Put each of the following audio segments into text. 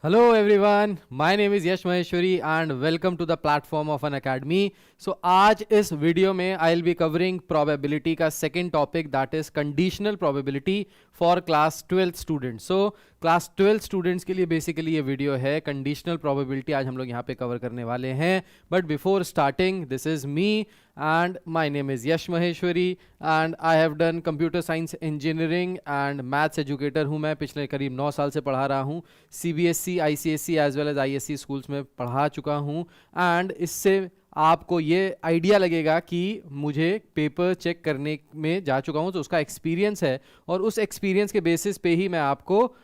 Hello everyone, my name is Yash Maheshwari and welcome to the platform of an academy. So आज इस video में I'll be covering probability का second topic that is conditional probability for class 12th students. So class 12 students के लिए basically ये video है conditional probability आज हम लोग यहाँ पे cover करने वाले हैं. But before starting, this is me and my name is Yash Maheshwari and I have done computer science engineering and maths educator हूँ मैं. पिछले करीब 9 साल से पढ़ा रहा हूँ. CBSE, ICSE as well as ISC schools में पढ़ा चुका हूँ. एंड इससे आपको ये आइडिया लगेगा कि मुझे पेपर चेक करने में जा चुका हूँ, तो उसका एक्सपीरियंस है और उस एक्सपीरियंस के बेसिस पे ही मैं आपको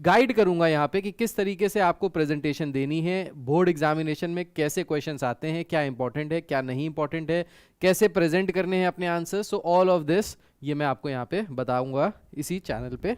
गाइड करूंगा यहाँ पे कि किस तरीके से आपको प्रेजेंटेशन देनी है, बोर्ड एग्जामिनेशन में कैसे क्वेश्चंस आते हैं, क्या इंपॉर्टेंट है क्या नहीं इंपॉर्टेंट है, कैसे प्रेजेंट करने हैं अपने answer. So all of this ये मैं आपको यहाँ पे बताऊंगा इसी चैनल पे.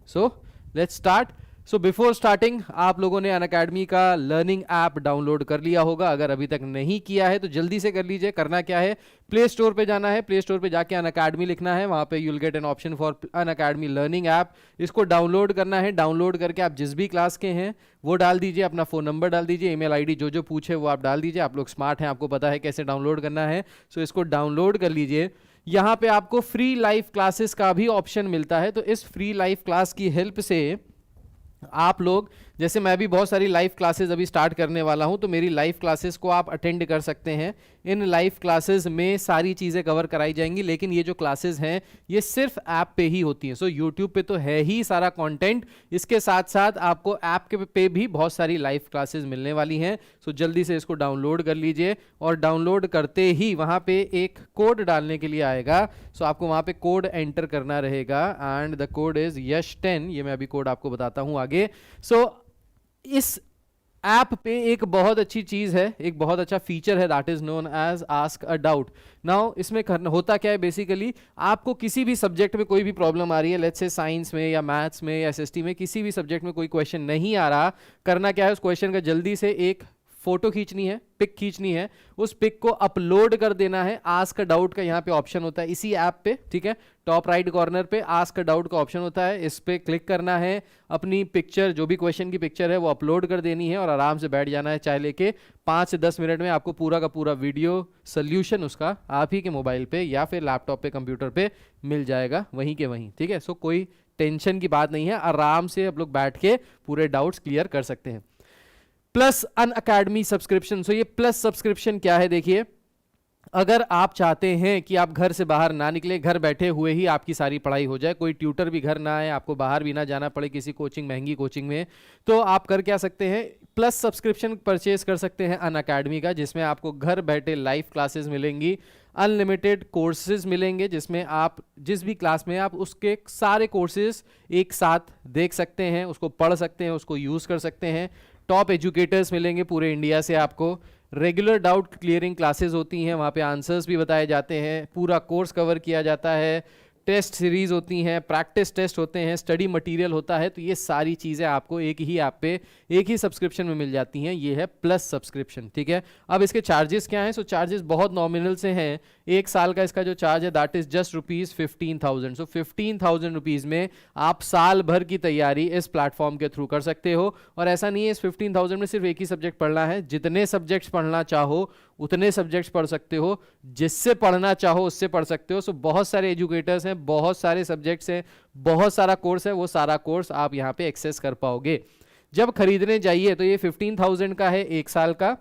So let's start. So before starting आप लोगों ने अनअकैडमी का लर्निंग ऐप डाउनलोड कर लिया होगा. अगर अभी तक नहीं किया है तो जल्दी से कर लीजिए. करना क्या है, प्ले स्टोर पे जाना है, प्ले स्टोर पे जाके अनअकैडमी लिखना है, वहाँ पे you will get an option for Unacademy learning app. इसको डाउनलोड करना है. डाउनलोड करके आप जिस भी क्लास के हैं वो डाल दीजिए, अपना फ़ोन नंबर डाल दीजिए, ईमेल आईडी जो जो पूछे वो आप डाल दीजिए. आप लोग स्मार्ट हैं, आपको पता है कैसे डाउनलोड करना है. सो इसको डाउनलोड कर लीजिए. यहाँ पे आपको फ्री लाइव क्लासेस का भी ऑप्शन मिलता है. तो इस फ्री लाइव क्लास की हेल्प से आप लोग, जैसे मैं भी बहुत सारी लाइव क्लासेस अभी स्टार्ट करने वाला हूं, तो मेरी लाइव क्लासेस को आप अटेंड कर सकते हैं. इन लाइव क्लासेस में सारी चीज़ें कवर कराई जाएंगी, लेकिन ये जो क्लासेस हैं ये सिर्फ ऐप पे ही होती हैं. सो यूट्यूब पे तो है ही सारा कंटेंट, इसके साथ साथ आपको ऐप के पे भी बहुत सारी लाइव क्लासेस मिलने वाली हैं. सो जल्दी से इसको डाउनलोड कर लीजिए और डाउनलोड करते ही वहाँ पे एक कोड डालने के लिए आएगा. सो आपको वहाँ पे कोड एंटर करना रहेगा एंड द कोड इज यश10. ये मैं अभी कोड आपको बताता हूँ आगे. सो इस ऐप पे एक बहुत अच्छी चीज है, एक बहुत अच्छा फीचर है, that is known as ask a doubt. Now इसमें होता क्या है, बेसिकली आपको किसी भी सब्जेक्ट में कोई भी प्रॉब्लम आ रही है, लेट्स से साइंस में या मैथ्स में या SST में, किसी भी सब्जेक्ट में कोई क्वेश्चन नहीं आ रहा. करना क्या है, उस क्वेश्चन का जल्दी से एक फोटो खींचनी है, पिक खींचनी है, उस पिक को अपलोड कर देना है. आस्क अ डाउट का यहाँ पे ऑप्शन होता है इसी ऐप पे, ठीक है, टॉप राइट कॉर्नर पे आस्क अ डाउट का ऑप्शन होता है. इस पे क्लिक करना है, अपनी पिक्चर जो भी क्वेश्चन की पिक्चर है वो अपलोड कर देनी है और आराम से बैठ जाना है. चाय लेके 5 से 10 मिनट में आपको पूरा का पूरा वीडियो सोल्यूशन उसका आप ही के मोबाइल पे या फिर लैपटॉप पे, कंप्यूटर पे मिल जाएगा वहीं के वहीं, ठीक है. सो कोई टेंशन की बात नहीं है, आराम से आप लोग बैठ के पूरे डाउट्स क्लियर कर सकते हैं. Plus Unacademy subscription. सो ये प्लस सब्सक्रिप्शन क्या है, देखिए, अगर आप चाहते हैं कि आप घर से बाहर ना निकले, घर बैठे हुए ही आपकी सारी पढ़ाई हो जाए, कोई ट्यूटर भी घर ना आए, आपको बाहर भी ना जाना पड़े किसी कोचिंग, महंगी कोचिंग में, तो आप कर क्या सकते हैं, प्लस सब्सक्रिप्शन परचेज कर सकते हैं अनअकैडमी का, जिसमें आपको घर बैठे लाइव क्लासेस मिलेंगी, अनलिमिटेड कोर्सेज मिलेंगे, जिसमें आप जिस भी क्लास में आप उसके सारे कोर्सेज एक साथ देख सकते हैं, उसको पढ़ सकते हैं, उसको यूज़ कर सकते हैं. टॉप एजुकेटर्स मिलेंगे पूरे इंडिया से आपको. रेगुलर डाउट क्लियरिंग क्लासेस होती हैं, वहाँ पे आंसर्स भी बताए जाते हैं, पूरा कोर्स कवर किया जाता है, टेस्ट सीरीज होती हैं, प्रैक्टिस टेस्ट होते हैं, स्टडी मटेरियल होता है. तो ये सारी चीज़ें आपको एक ही ऐप पे एक ही सब्सक्रिप्शन में मिल जाती हैं. ये है प्लस सब्सक्रिप्शन, ठीक है. अब इसके चार्जेस क्या हैं, सो चार्जेस बहुत नॉमिनल से हैं. एक साल का इसका जो चार्ज है that is just ₹15,000. So 15,000 rupees में आप साल भर की तैयारी इस प्लेटफॉर्म के थ्रू कर सकते हो. और ऐसा नहीं है इस 15,000 में सिर्फ एक ही सब्जेक्ट पढ़ना है, जितने सब्जेक्ट्स पढ़ना चाहो उतने सब्जेक्ट्स पढ़ सकते हो, जिससे पढ़ना चाहो उससे पढ़ सकते हो. सो बहुत सारे एजुकेटर्स हैं, बहुत सारे सब्जेक्ट्स हैं, बहुत सारा कोर्स है, वो सारा कोर्स आप यहाँ पे एक्सेस कर पाओगे. जब खरीदने जाइए तो ये 15,000 का है एक साल का,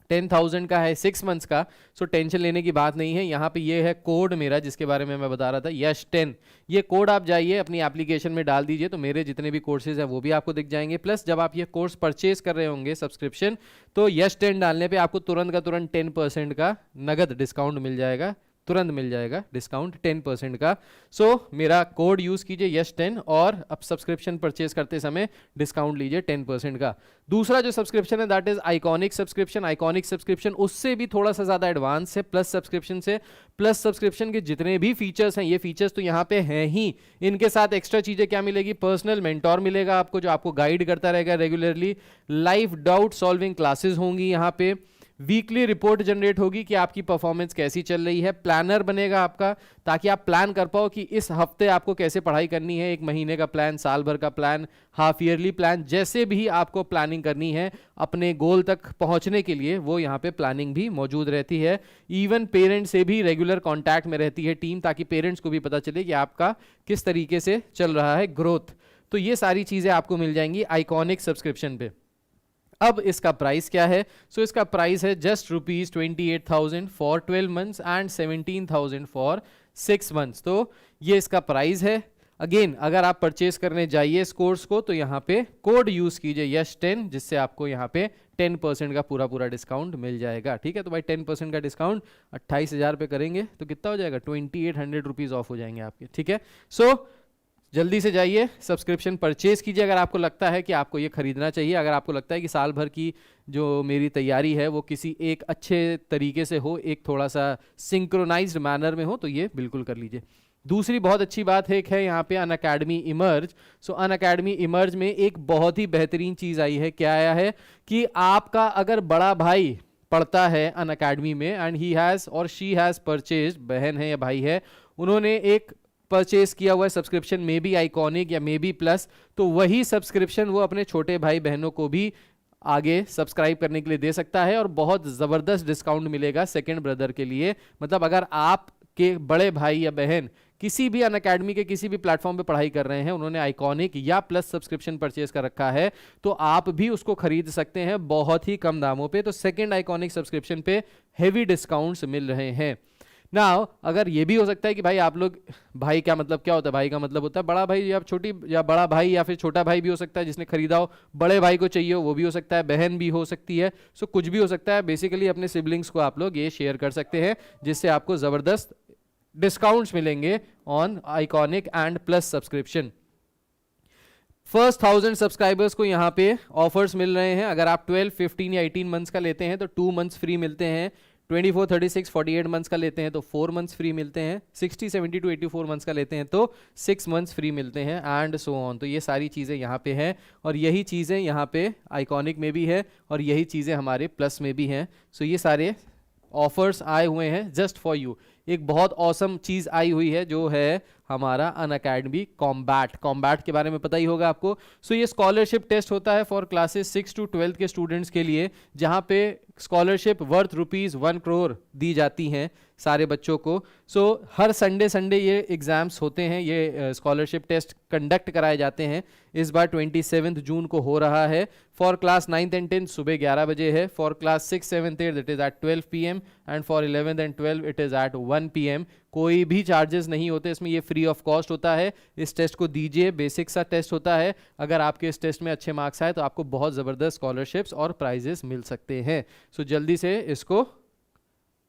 10,000 का है 6 मंथ्स का. सो टेंशन लेने की बात नहीं है. यहाँ पे ये है कोड मेरा जिसके बारे में मैं बता रहा था, यश10. ये कोड आप जाइए अपनी एप्लीकेशन में डाल दीजिए, तो मेरे जितने भी कोर्सेज हैं वो भी आपको दिख जाएंगे. प्लस जब आप ये कोर्स परचेज कर रहे होंगे सब्सक्रिप्शन, तो यश10 डालने पे आपको तुरंत का तुरंत 10% का नगद डिस्काउंट मिल जाएगा, तुरंत मिल जाएगा डिस्काउंट 10% का. सो मेरा कोड यूज़ कीजिए यश10 और अब सब्सक्रिप्शन परचेज करते समय डिस्काउंट लीजिए 10% का. दूसरा जो सब्सक्रिप्शन है that is iconic subscription. Iconic subscription उससे भी थोड़ा सा ज़्यादा एडवांस है प्लस सब्सक्रिप्शन से. प्लस सब्सक्रिप्शन के जितने भी फीचर्स हैं, ये फीचर्स तो यहाँ पे हैं ही, इनके साथ एक्स्ट्रा चीज़ें क्या मिलेगी, पर्सनल मेंटोर मिलेगा आपको जो आपको गाइड करता रहेगा regularly, live doubt solving classes होंगी यहाँ पे, वीकली रिपोर्ट जनरेट होगी कि आपकी परफॉर्मेंस कैसी चल रही है, प्लानर बनेगा आपका ताकि आप प्लान कर पाओ कि इस हफ्ते आपको कैसे पढ़ाई करनी है, एक महीने का प्लान, साल भर का प्लान, हाफ ईयरली प्लान, जैसे भी आपको प्लानिंग करनी है अपने गोल तक पहुंचने के लिए, वो यहाँ पे प्लानिंग भी मौजूद रहती है। इवन पेरेंट्स से भी रेगुलर कांटेक्ट में रहती है टीम, ताकि पेरेंट्स को भी पता चले कि आपका किस तरीके से चल रहा है ग्रोथ। तो ये सारी चीजें आपको मिल जाएंगी आइकॉनिक सब्सक्रिप्शन पे। अब इसका प्राइस क्या है? सो इसका प्राइस है just ₹28,000 for 12 months and 17,000 for 6 months. तो ये इसका प्राइस है। अगेन अगर आप परचेस करने जाइए इस कोर्स को तो यहाँ पे कोड यूज कीजिए यश10, जिससे आपको यहाँ पे 10% का पूरा डिस्काउंट मिल जाएगा। ठीक है, तो भाई 10% का डिस्काउंट 28,000 पे करेंगे तो कितना हो जाएगा? 2800 रुपीज ऑफ हो जाएंगे आपके। ठीक है, सो जल्दी से जाइए सब्सक्रिप्शन परचेज कीजिए अगर आपको लगता है कि आपको ये खरीदना चाहिए। अगर आपको लगता है कि साल भर की जो मेरी तैयारी है वो किसी एक अच्छे तरीके से हो, एक थोड़ा सा सिंक्रोनाइज्ड मैनर में हो, तो ये बिल्कुल कर लीजिए। दूसरी बहुत अच्छी बात है यहाँ पे अनअकैडमी इमर्ज। सो अनअकैडमी इमर्ज में एक बहुत ही बेहतरीन चीज आई है। क्या आया है कि आपका अगर बड़ा भाई पढ़ता है अनअकैडमी में एंड ही हैज और शी हैज परचेज, बहन है या भाई है, उन्होंने एक परचेज किया हुआ है सब्सक्रिप्शन, मे बी आइकॉनिक या मे बी प्लस, तो वही सब्सक्रिप्शन वो अपने छोटे भाई बहनों को भी आगे सब्सक्राइब करने के लिए दे सकता है और बहुत जबरदस्त डिस्काउंट मिलेगा सेकंड ब्रदर के लिए। मतलब अगर आपके बड़े भाई या बहन किसी भी अनअकैडमी के किसी भी प्लेटफॉर्म पे पढ़ाई कर रहे हैं, उन्होंने आइकॉनिक या प्लस सब्सक्रिप्शन परचेज कर रखा है, तो आप भी उसको खरीद सकते हैं बहुत ही कम दामों पे। तो सेकंड आइकॉनिक सब्सक्रिप्शन पे हेवी डिस्काउंट्स मिल रहे हैं। नाउ अगर ये भी हो सकता है कि भाई आप लोग, भाई क्या मतलब क्या होता है? भाई का मतलब होता है बड़ा भाई या छोटी, या बड़ा भाई या फिर छोटा भाई भी हो सकता है जिसने खरीदा हो, बड़े भाई को चाहिए हो वो भी हो सकता है, बहन भी हो सकती है, सो कुछ भी हो सकता है। बेसिकली अपने सिबलिंग्स को आप लोग ये शेयर कर सकते हैं जिससे आपको जबरदस्त डिस्काउंट्स मिलेंगे on iconic and plus subscription. First 1000 subscribers को यहाँ पे ऑफर्स मिल रहे हैं। अगर आप 12, 15 या 18 मंथ्स का लेते हैं तो 2 मंथ्स फ्री मिलते हैं, 24, 36, 48 मंथ्स का लेते हैं तो 4 मंथ्स फ्री मिलते हैं, 60, 70 to 84 मंथ्स का लेते हैं तो 6 मंथ्स फ्री मिलते हैं, एंड सो ऑन। तो ये सारी चीज़ें यहाँ पे हैं और यही चीज़ें यहाँ पे आइकॉनिक में भी है और यही चीज़ें हमारे प्लस में भी हैं। सो ये सारे ऑफर्स आए हुए हैं जस्ट फॉर यू। एक बहुत ऑसम चीज़ आई हुई है जो है हमारा अनअकैडमी कॉम्बैट के बारे में पता ही होगा आपको। सो ये स्कॉलरशिप टेस्ट होता है फॉर क्लासेस 6 to 12 के स्टूडेंट्स के लिए, जहाँ पे स्कॉलरशिप वर्थ ₹1 करोड़ दी जाती हैं सारे बच्चों को। सो हर संडे ये एग्जाम्स होते हैं, ये स्कॉलरशिप टेस्ट कंडक्ट कराए जाते हैं। इस बार 27 जून को हो रहा है। For class 9th and 10th सुबह 11 बजे है, for class 6, 7th, 8th it is at 12 PM and for 11th and 12th it is at 1 PM। कोई भी चार्जेस नहीं होते इसमें, ये फ्री ऑफ कॉस्ट होता है। इस टेस्ट को दीजिए, बेसिक सा टेस्ट होता है। अगर आपके इस टेस्ट में अच्छे मार्क्स आए तो आपको बहुत ज़बरदस्त स्कॉलरशिप्स और प्राइजेस मिल सकते हैं। सो जल्दी से इसको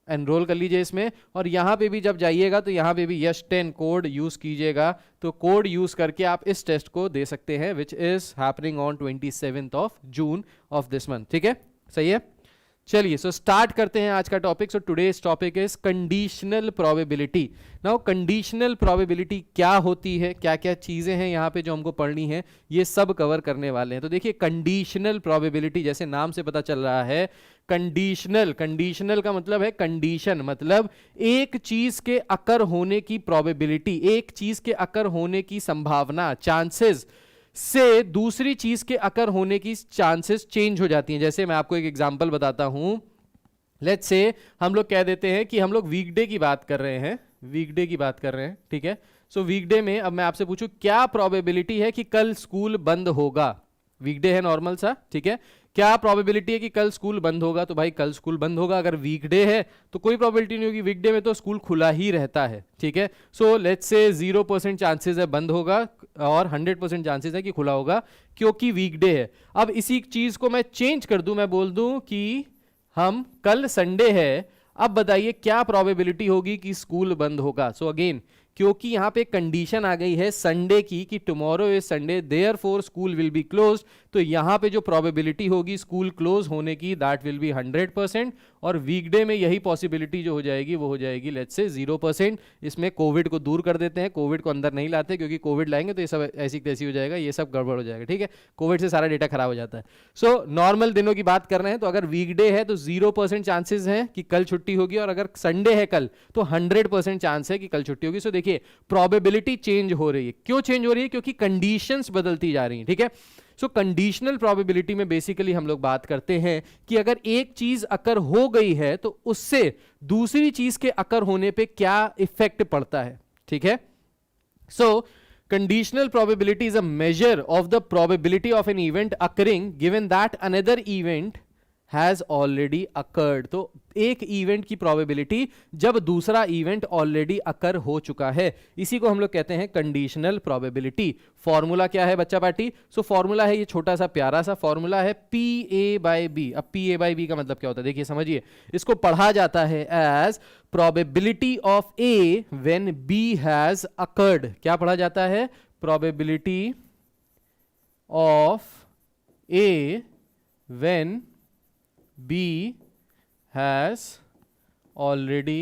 एनरोल कर लीजिए इसमें। और यहाँ पे भी जब जाइएगा तो यहाँ पे भी यश10 कोड यूज़ कीजिएगा, तो कोड यूज़ करके आप इस टेस्ट को दे सकते हैं, which is happening on 27th June of this month. ठीक है, सही है। चलिए सो स्टार्ट करते हैं आज का topic. So today's topic is conditional probability. Now conditional probability क्या होती है, क्या क्या चीज़ें हैं यहाँ पे जो हमको पढ़नी है, ये सब कवर करने वाले हैं। तो देखिए कंडीशनल प्रोबेबिलिटी, जैसे नाम से पता चल रहा है, कंडीशनल का मतलब है कंडीशन, मतलब एक चीज के अकर होने की प्रोबेबिलिटी, एक चीज के अकर होने की संभावना, चांसेस से दूसरी चीज के अकर होने की चांसेस चेंज हो जाती हैं। जैसे मैं आपको एक एग्जांपल बताता हूं। लेट्स से हम लोग कह देते हैं कि हम लोग वीकडे की बात कर रहे हैं, ठीक है। सो वीकडे में अब मैं आपसे पूछूं क्या प्रोबेबिलिटी है कि कल स्कूल बंद होगा? वीकडे है नॉर्मल सा, ठीक है। क्या प्रोबेबिलिटी है कि कल स्कूल बंद होगा? तो भाई कल स्कूल बंद होगा। अगर वीकडे है तो कोई प्रोबेबिलिटी नहीं होगी, वीकडे में तो स्कूल खुला ही रहता है, ठीक है। सो लेट्स से 0% चांसेस है बंद होगा और 100% चांसेस है कि खुला होगा, क्योंकि वीकडे है। अब इसी चीज को मैं चेंज कर दूं, मैं बोल दूं कि हम कल संडे है, अब बताइए क्या प्रोबेबिलिटी होगी कि स्कूल बंद होगा? सो अगेन क्योंकि यहां पे कंडीशन आ गई है संडे की कि tomorrow is Sunday, therefore school will be closed, तो यहाँ पे जो प्रोबेबिलिटी होगी स्कूल क्लोज होने की दैट विल बी 100%, और वीकडे में यही पॉसिबिलिटी जो हो जाएगी वो हो जाएगी लेट्स से 0%। इसमें कोविड को दूर कर देते हैं, कोविड को अंदर नहीं लाते, क्योंकि कोविड लाएंगे तो ये सब ऐसी तैसी हो जाएगा, ये सब गड़बड़ हो जाएगा, ठीक है, कोविड से सारा डेटा खराब हो जाता है। सो नॉर्मल दिनों की बात कर रहे हैं, तो अगर वीकडे है तो 0% चांसेस है कि कल छुट्टी होगी, और अगर संडे है कल तो 100% चांस है कि कल छुट्टी होगी। सो देखिए प्रोबेबिलिटी चेंज हो रही है। क्यों चेंज हो रही है? क्योंकि कंडीशंस बदलती जा रही हैं, ठीक है। सो कंडीशनल प्रोबेबिलिटी में बेसिकली हम लोग बात करते हैं कि अगर एक चीज अकर हो गई है तो उससे दूसरी चीज के अकर होने पे क्या इफेक्ट पड़ता है, ठीक है। सो conditional probability is a measure of the probability of an event occurring given that another event has already occurred। तो एक इवेंट की प्रोबेबिलिटी जब दूसरा इवेंट ऑलरेडी अकर हो चुका है, इसी को हम लोग कहते हैं कंडीशनल प्रोबेबिलिटी। फॉर्मूला क्या है बच्चा पार्टी? सो फॉर्मूला है ये छोटा सा प्यारा सा फॉर्मूला है PA/B। अब PA/B का मतलब क्या होता है देखिए समझिए, इसको पढ़ा जाता है as probability of A when B has occurred. क्या पढ़ा जाता है? Probability of A when B has already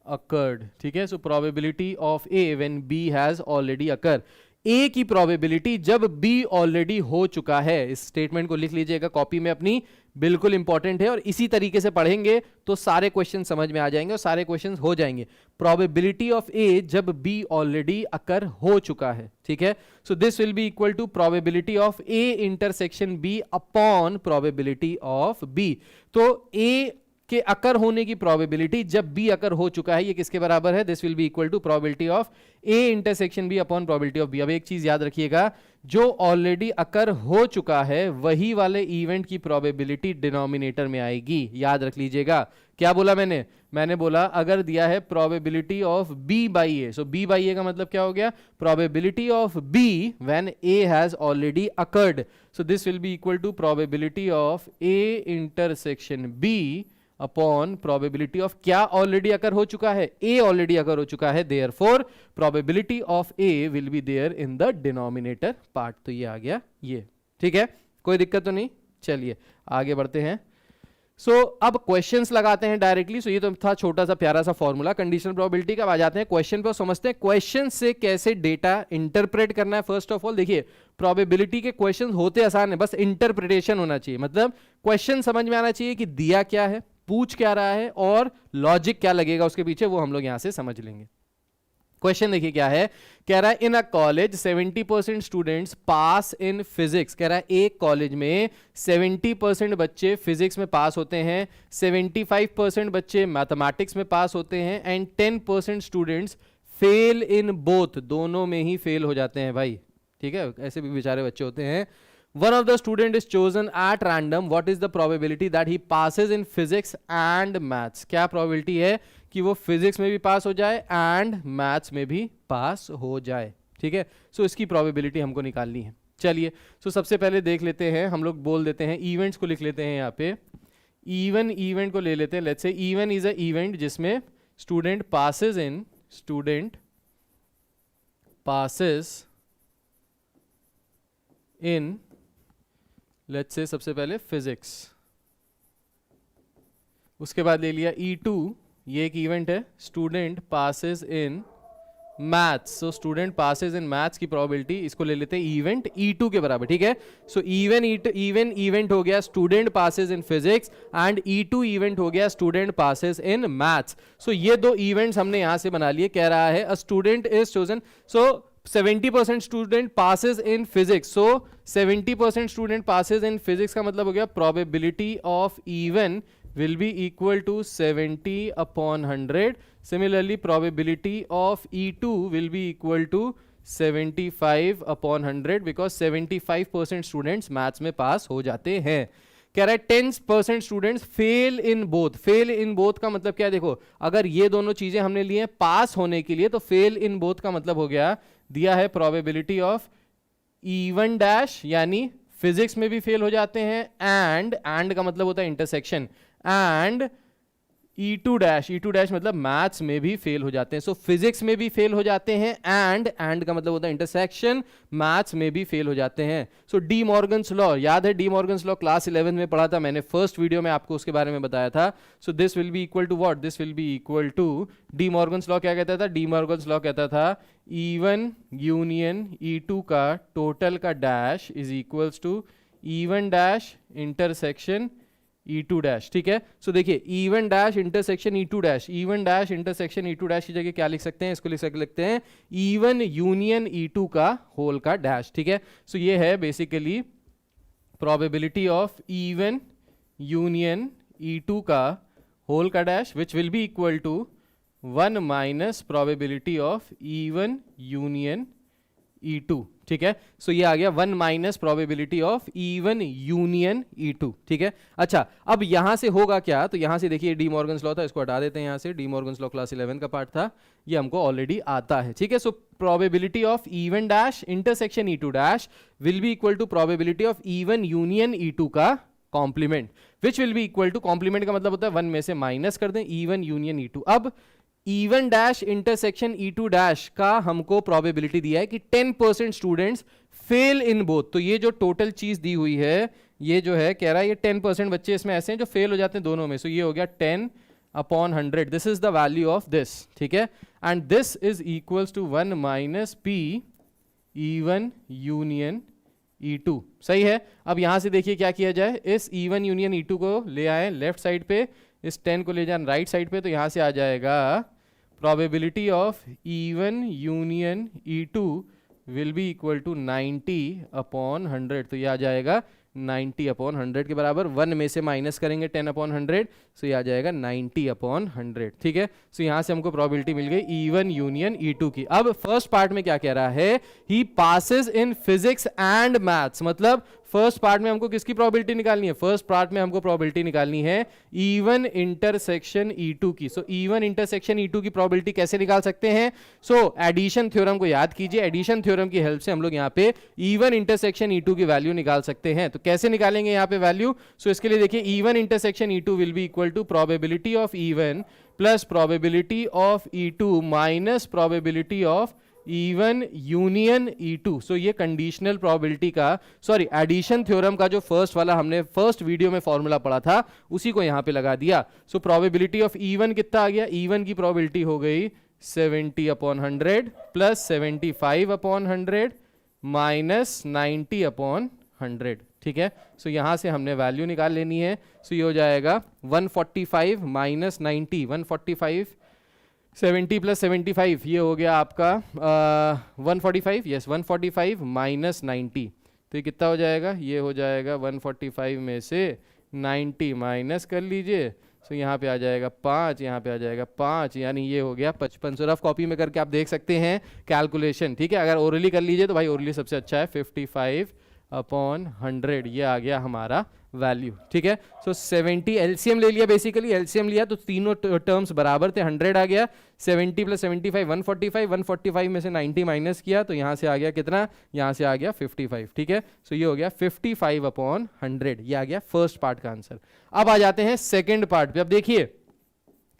occurred, ठीक है। So probability of A when B has already occurred, A की प्रोबेबिलिटी जब B ऑलरेडी हो चुका है। इस स्टेटमेंट को लिख लीजिएगा कॉपी में अपनी, बिल्कुल इंपॉर्टेंट है, और इसी तरीके से पढ़ेंगे तो सारे क्वेश्चन समझ में आ जाएंगे और सारे क्वेश्चन हो जाएंगे। प्रोबेबिलिटी ऑफ A जब B ऑलरेडी अकर हो चुका है, ठीक है। So this will be equal to probability of A intersection B upon probability of B। तो A के अकर होने की प्रोबेबिलिटी जब B अकर हो चुका है, ये किसके बराबर है? This will be equal to probability of A intersection B upon probability of B। अब एक चीज याद रखिएगा, जो ऑलरेडी अकर हो चुका है वही वाले इवेंट की प्रोबेबिलिटी डिनोमिनेटर में आएगी, याद रख लीजिएगा। क्या बोला मैंने बोला अगर दिया है probability of B/A, so B/A का मतलब क्या हो गया? Probability of B when A has already occurred. So this will be equal to probability of A intersection B upon probability of क्या ऑलरेडी अकर हो चुका है? A ऑलरेडी अकर हो चुका है, therefore probability of A will be there in the denominator part. तो ये आ गया ये, ठीक है, कोई दिक्कत तो नहीं। चलिए आगे बढ़ते हैं। सो अब क्वेश्चंस लगाते हैं डायरेक्टली। सो ये तो था छोटा सा प्यारा सा फॉर्मूला कंडीशनल प्रोबेबिलिटी का। आ जाते हैं क्वेश्चन पे और समझते हैं क्वेश्चन से कैसे डेटा इंटरप्रेट करना है। फर्स्ट ऑफ ऑल देखिए, प्रोबेबिलिटी के क्वेश्चन होते आसान है, बस इंटरप्रिटेशन होना चाहिए। मतलब क्वेश्चन समझ में आना चाहिए कि दिया क्या है, पूछ क्या रहा है, और लॉजिक क्या लगेगा उसके पीछे, वो हम लोग यहां से समझ लेंगे। क्वेश्चन देखिए क्या है, कह रहा है in a college 70% students pass in physics. कह रहा है एक कॉलेज में 70% बच्चे फिजिक्स में पास होते हैं, 75% बच्चे मैथमेटिक्स में पास होते हैं, and 10% students fail in both, दोनों में ही फेल हो जाते हैं भाई, ठीक है, ऐसे भी बेचारे बच्चे होते हैं। One of the student is chosen at random. What is the probability that he passes in physics and maths? क्या probability है कि वो physics में भी पास हो जाए and maths में भी पास हो जाए, ठीक है। सो इसकी probability हमको निकालनी है। चलिए सो सबसे पहले देख लेते हैं, हम लोग बोल देते हैं इवेंट्स को लिख लेते हैं यहाँ पे। इवेंट को ले लेते हैं। Let's say even is a event जिसमें student passes in let's say सबसे पहले फिजिक्स, उसके बाद ले लिया E2, ये एक इवेंट है। Student passes in maths, so student passes in maths की प्रोबेबिलिटी, इसको ले लेते हैं इवेंट E2 के बराबर, ठीक है। सो इवन इवेंट हो गया student passes in physics, and E2 event हो गया स्टूडेंट पासेस इन मैथ्स। सो ये दो इवेंट्स हमने यहां से बना लिए। कह रहा है a student is chosen, so 70% student passes in physics, so 70% student passes in physics का मतलब हो गया probability of even will be equal to 70 upon 100। Similarly probability of E2 will be equal to 75 upon 100 because 75% students maths में pass हो जाते हैं। कह रहा है 10% students fail in both. Fail in both का मतलब क्या है? देखो अगर ये दोनों चीजें हमने ली हैं पास होने के लिए, तो फेल इन बोथ का मतलब हो गया, दिया है प्रोबेबिलिटी ऑफ इवन डैश, यानी फिजिक्स में भी फेल हो जाते हैं, एंड का मतलब होता है इंटरसेक्शन, एंड E2 डैश मतलब मैथ्स में भी फेल हो जाते हैं, सो फिजिक्स में भी फेल हो जाते हैं, एंड का मतलब होता है इंटरसेक्शन, मैथ्स में भी फेल हो जाते हैं। सो डी मॉर्गन्स लॉ, याद है डी मॉर्गन्स लॉ क्लास 11 में पढ़ा था मैंने, फर्स्ट वीडियो में आपको उसके बारे में बताया था। So this will be equal to what, this will be equal to, De Morgan's law क्या कहता था, डी मॉर्गन्स लॉ कहता था E1 यूनियन E2 का टोटल का dash is equals to E1 dash intersection E2 dash. ठीक है, so देखिए E1 dash intersection E2 dash, E1 dash intersection E2 dash की जगह क्या लिख सकते हैं, इसको लिखते हैं E1 यूनियन E2 का होल का डैश। ठीक है, सो ये है basically probability of E1 union E2 का होल का dash, which will be equal to 1 minus probability of E1 union E2। ठीक है, सो ये आ गया 1 minus probability of E1 union E2। ठीक है, अच्छा अब यहां से होगा क्या, तो यहां से देखिए डी मॉर्गन्स लॉ था, इसको हटा देते हैं यहां से, डी मॉर्गन्स लॉ क्लास 11 का पार्ट था, ये हमको ऑलरेडी आता है। ठीक है, so probability of E1 dash intersection E2 dash will be equal to probability of E1 union E2 का complement, which will be equal to, complement का मतलब होता है 1 में से माइनस कर दें E1 यूनियन E2। अब E1 dash intersection E2 dash का हमको प्रोबेबिलिटी दिया है कि 10% स्टूडेंट्स फेल इन बोथ, तो ये जो टोटल चीज दी हुई है, ये जो है कह रहा है ये 10% बच्चे इसमें ऐसे हैं जो फेल हो जाते हैं दोनों में, सो ये हो गया 10/100, this is the value of this. ठीक है, and this is equals to 1 minus P E1 union E2। सही है, अब यहां से देखिए क्या किया जाए, इस E1 यूनियन E2 को ले आए लेफ्ट साइड पे, इस 10 को ले जाए राइट साइड पे, तो यहां से आ जाएगा probability of E1 union E2 will be equal to 90/100, तो ये आ जाएगा 90/100 के बराबर, 1 में से माइनस करेंगे 10/100, सो ये आ जाएगा 90/100। ठीक है, सो यहां से हमको प्रोबेबिलिटी मिल गई E1 यूनियन E2 की। अब फर्स्ट पार्ट में क्या कह रहा है, he passes in physics and maths, मतलब फर्स्ट पार्ट में हमको किसकी प्रोबेबिलिटी निकालनी है, फर्स्ट पार्ट में हमको प्रोबेबिलिटी निकालनी है E1 इंटरसेक्शन E2 की। सो E1 इंटरसेक्शन E2 की प्रोबेबिलिटी कैसे निकाल सकते हैं, सो एडिशन थ्योरम को याद कीजिए, एडिशन थ्योरम की हेल्प से हम लोग यहाँ पे E1 इंटरसेक्शन E2 की वैल्यू निकाल सकते हैं। तो कैसे निकालेंगे यहाँ पे वैल्यू, सो इसके लिए देखिए E1 intersection E2 will be equal to probability of E1 plus probability of E2 minus probability of E1 union E2। So ये कंडीशनल प्रोबेबिलिटी का, सॉरी एडिशन थ्योरम का जो फर्स्ट वाला हमने फर्स्ट वीडियो में फॉर्मूला पढ़ा था उसी को यहां पे लगा दिया। सो प्रोबेबिलिटी ऑफ E1 कितना आ गया, E1 की प्रोबेबिलिटी हो गई 70/100 प्लस 75/100 माइनस 90/100। ठीक है, सो यहां से हमने वैल्यू निकाल लेनी है, सो ये हो जाएगा 145 माइनस 90, 145 70 प्लस 75, ये हो गया आपका 145, यस 145 माइनस 90, तो ये कितना हो जाएगा, ये हो जाएगा 145 में से 90 माइनस कर लीजिए, सो यहाँ पे आ जाएगा 5, यहाँ पे आ जाएगा 5, यानी ये हो गया 55। सो रफ कॉपी में करके आप देख सकते हैं कैलकुलेशन। ठीक है, अगर ओरली कर लीजिए तो भाई ओरली सबसे अच्छा है, 55/100 ये आ गया हमारा वैल्यू। ठीक है, सो 70 एलसीएम ले लिया, बेसिकली एलसीएम लिया तो तीनों टर्म्स बराबर थे, 100 आ गया, 70 प्लस 75 145, 145 में से 90 माइनस किया तो यहां से आ गया कितना, यहां से आ गया 55। ठीक है, सो ये हो गया 55/100, ये आ गया फर्स्ट पार्ट का आंसर। अब आ जाते हैं सेकेंड पार्ट पे। अब देखिए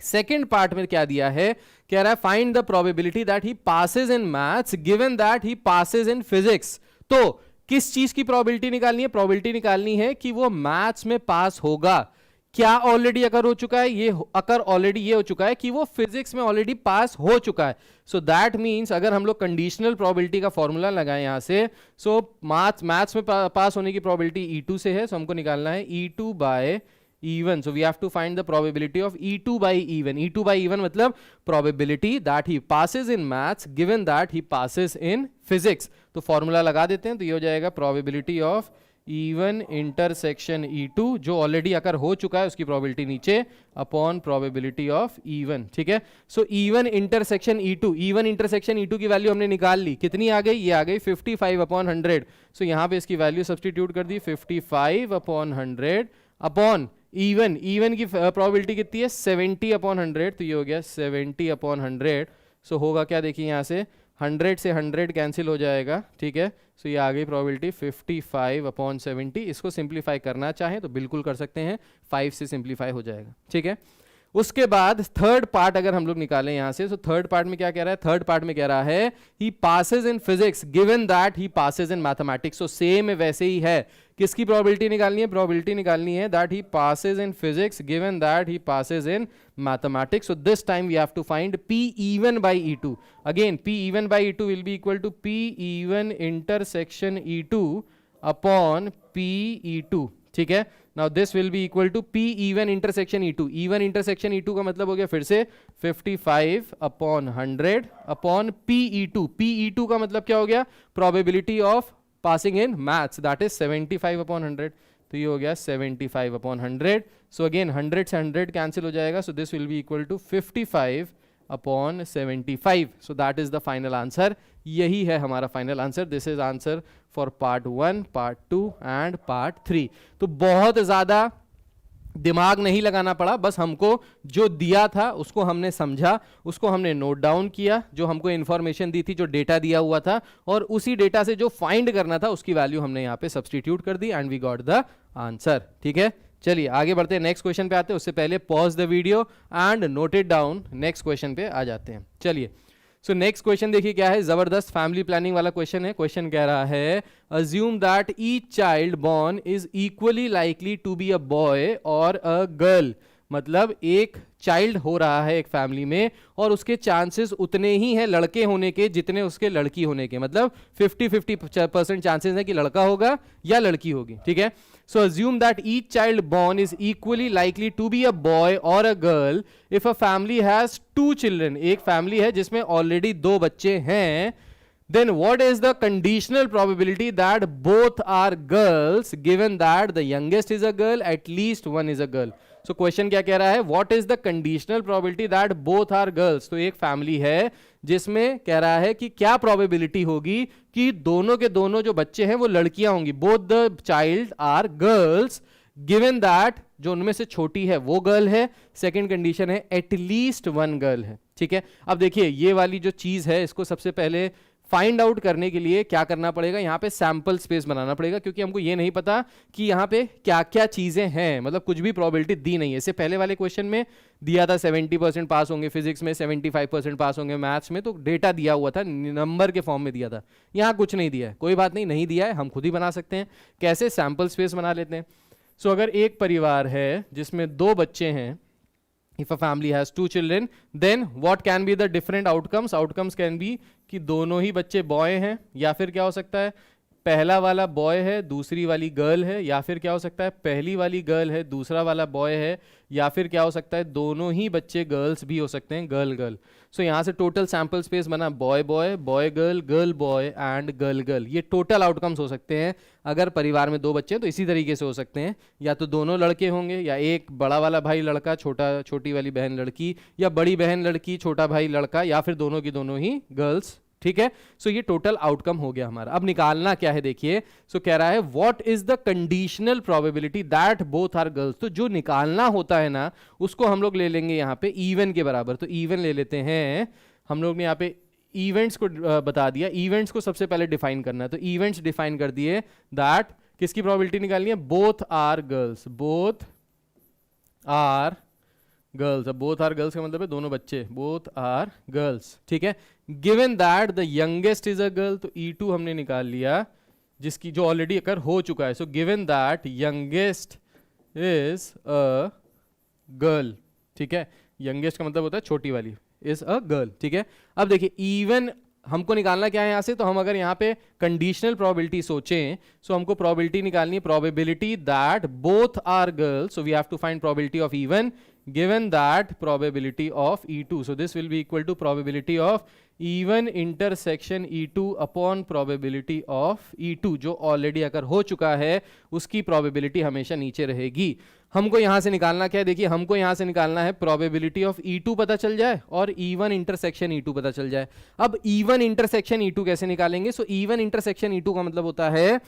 सेकेंड पार्ट में क्या दिया है, कह रहा है find the probability that he passes in maths given that he passes in physics. तो किस चीज की प्रोबेबिलिटी निकालनी है, प्रोबेबिलिटी निकालनी है कि वो मैथ्स में पास होगा। क्या ऑलरेडी अकर हो चुका है, ये अकर ऑलरेडी ये हो चुका है कि वो फिजिक्स में ऑलरेडी पास हो चुका है। सो दैट मींस अगर हम लोग कंडीशनल प्रोबेबिलिटी का फॉर्मूला लगाएं यहां से, सो मैथ्स में पास होने की प्रोबेबिलिटी E2 से है, सो हमको निकालना है E2 by E1, so we have to find the probability of E2 by E1. E2 by E1 मतलब probability that he passes in maths given that he passes in physics. तो formula लगा देते हैं, तो ये हो जाएगा probability of E1 intersection E2 जो ऑलरेडी अकर हो चुका है उसकी प्रोबेबिलिटी नीचे अपॉन प्रोबेबिलिटी ऑफ E1। ठीक है, सो E1 intersection E2, E1 intersection E2 की वैल्यू हमने निकाल ली, कितनी आ गई, ये आ गई 55/100। सो यहाँ पे इसकी वैल्यू सब्सटीट्यूट कर दी 55/100 अपॉन E1 की प्रोबेबिलिटी कितनी है 70/100, तो ये हो गया 70/100। सो होगा क्या, देखिए यहाँ से 100 से 100 कैंसिल हो जाएगा। ठीक है, सो ये आ गई प्रोबेबिलिटी 55/70। इसको सिंप्लीफाई करना चाहें तो बिल्कुल कर सकते हैं, 5 से सिंप्लीफाई हो जाएगा। ठीक है, उसके बाद थर्ड पार्ट अगर हम लोग निकालें यहां से, तो थर्ड पार्ट में क्या कह रहा है? थर्ड पार्ट में कह रहा है he passes in physics given that he passes in mathematics. तो सेम वैसे ही है, किसकी प्रोबेबिलिटी निकालनी है? प्रोबेबिलिटी निकालनी है that he passes in physics given that he passes in mathematics. So this time we have to find P even by E2। Again P even by E2 will be equal to P even intersection E2 upon P E2, ठीक है। Now this will be equal to P even intersection E2। even intersection E2 का मतलब हो गया फिर से 55 upon 100 upon P E2। P E2 का मतलब क्या हो गया? Probability of passing in maths, that is 75 upon 100। तो ये हो गया 75 अपॉन 100। सो अगेन 100 से 100 कैंसिल हो जाएगा, so this will be equal to 55 upon 75। So that is the final answer. यही है हमारा final answer. This is answer for part 1, part 2 and part 3। तो बहुत ज्यादा दिमाग नहीं लगाना पड़ा, बस हमको जो दिया था उसको हमने समझा, उसको हमने नोट डाउन किया, जो हमको इन्फॉर्मेशन दी थी, जो डेटा दिया हुआ था, और उसी डेटा से जो फाइंड करना था उसकी वैल्यू हमने यहाँ पे सब्सटीट्यूट कर दी and we got the answer. ठीक है, चलिए आगे बढ़ते हैं, नेक्स्ट क्वेश्चन पे आते हैं। उससे पहले pause the video and note it down, next question पे आ जाते हैं। चलिए, सो नेक्स्ट क्वेश्चन देखिए क्या है, जबरदस्त फैमिली प्लानिंग वाला क्वेश्चन है। क्वेश्चन कह रहा है assume that each child born is equally likely to be a boy और अ गर्ल। मतलब एक चाइल्ड हो रहा है एक फैमिली में और उसके चांसेस उतने ही हैं लड़के होने के जितने उसके लड़की होने के। मतलब 50-50% चांसेस है कि लड़का होगा या लड़की होगी। ठीक है, so assume that each child born is equally likely to be a boy or a girl if a family has 2 children। एक फैमिली है जिसमें ऑलरेडी 2 बच्चे हैं, then what is the conditional probability that both are girls given that the youngest is a girl, at least one is a girl। so question क्या कह रहा है, what is the conditional probability that both are girls। तो एक family है जिसमें कह रहा है कि क्या प्रोबेबिलिटी होगी कि दोनों के दोनों जो बच्चे हैं वो लड़कियां होंगी, both the child are girls given that जो उनमें से छोटी है वो गर्ल है। सेकंड कंडीशन है एटलीस्ट वन गर्ल है। ठीक है, अब देखिए ये वाली जो चीज है इसको सबसे पहले फाइंड आउट करने के लिए क्या करना पड़ेगा, यहाँ पे सैंपल स्पेस बनाना पड़ेगा, क्योंकि हमको ये नहीं पता कि यहाँ पे क्या क्या चीजें हैं, मतलब कुछ भी प्रोबेबिलिटी दी नहीं है। इससे पहले वाले क्वेश्चन में दिया था 70% पास होंगे फिजिक्स में, 75% पास होंगे मैथ्स में, तो डेटा दिया हुआ था, नंबर के फॉर्म में दिया था। यहाँ कुछ नहीं दिया है, कोई बात नहीं, नहीं दिया है, हम खुद ही बना सकते हैं। कैसे? सैंपल स्पेस बना लेते हैं। सो अगर एक परिवार है जिसमें 2 बच्चे हैं, if a family has 2 children, then what can be the different outcomes? Outcomes can be कि दोनों ही बच्चे बॉय हैं, या फिर क्या हो सकता है पहला वाला बॉय है दूसरी वाली गर्ल है, या फिर क्या हो सकता है पहली वाली गर्ल है दूसरा वाला बॉय है, या फिर क्या हो सकता है दोनों ही बच्चे गर्ल्स भी हो सकते हैं, गर्ल गर्ल। सो यहाँ से टोटल सैंपल स्पेस बना boy boy, boy girl, girl boy and girl girl. ये टोटल आउटकम्स हो सकते हैं। अगर परिवार में 2 बच्चे हैं तो इसी तरीके से हो सकते हैं, या तो दोनों लड़के होंगे, या एक बड़ा वाला भाई लड़का, छोटी वाली बहन लड़की, या बड़ी बहन लड़की, छोटा भाई लड़का, या फिर दोनों की दोनों ही गर्ल्स। ठीक है, सो ये टोटल आउटकम हो गया हमारा। अब निकालना क्या है देखिए, सो कह रहा है what is the conditional probability that both are girls. तो जो निकालना होता है ना उसको हम लोग ले लेंगे यहाँ पे इवन के बराबर। तो इवन ले लेते हैं हम लोग ने, यहाँ पे इवेंट्स को बता दिया, इवेंट्स को सबसे पहले डिफाइन करना है। तो इवेंट्स डिफाइन कर दिए दैट किसकी प्रोबेबिलिटी निकालनी है, both are girls, both are girls. अब बोथ आर गर्ल्स का मतलब है दोनों बच्चे, बोथ आर गर्ल्स। ठीक है, given that the youngest is a girl, तो E2 हमने निकाल लिया जिसकी जो ऑलरेडी अकर हो चुका है। So given that youngest is a girl. ठीक है, यंगेस्ट का मतलब होता है छोटी वाली, इज अ गर्ल। ठीक है, अब देखिए इवन हमको निकालना क्या है यहाँ से, तो हम अगर यहाँ पे कंडीशनल प्रोबेबिलिटी सोचें, सो हमको प्रोबेबिलिटी निकालनी है, probability that both are girls. So we have to find probability of even given that probability of E2. So this will be equal to probability of even intersection E2 upon probability of E2, जो already अगर हो चुका है उसकी probability हमेशा नीचे रहेगी। हमको यहाँ से निकालना क्या है, देखिए हमको यहाँ से निकालना है probability of E2 पता चल जाए और even intersection E2 पता चल जाए। अब even intersection E2 कैसे निकालेंगे, सो even intersection E2 का मतलब होता है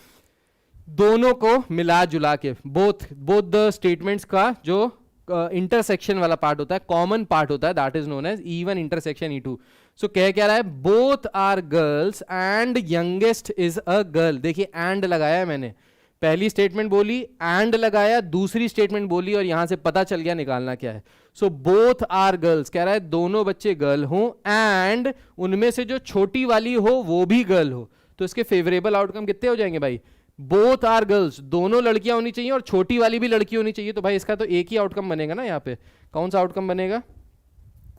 दोनों को मिला जुला के, बोथ द स्टेटमेंट्स का जो इंटरसेक्शन वाला पार्ट होता है, कॉमन पार्ट होता है, that is known as even intersection E2। So कह रहा है both are girls and youngest is a girl. देखिए एंड लगाया है मैंने, पहली स्टेटमेंट बोली, एंड लगाया, दूसरी स्टेटमेंट बोली और यहां से पता चल गया निकालना क्या है। सो बोथ आर गर्ल्स, कह रहा है दोनों बच्चे गर्ल हो, एंड उनमें से जो छोटी वाली हो वो भी गर्ल हो। तो इसके फेवरेबल आउटकम कितने हो जाएंगे भाई? बोथ आर गर्ल्स, दोनों लड़कियां होनी चाहिए और छोटी वाली भी लड़की होनी चाहिए। तो भाई इसका तो एक ही आउटकम बनेगा ना। यहाँ पे कौन सा आउटकम बनेगा?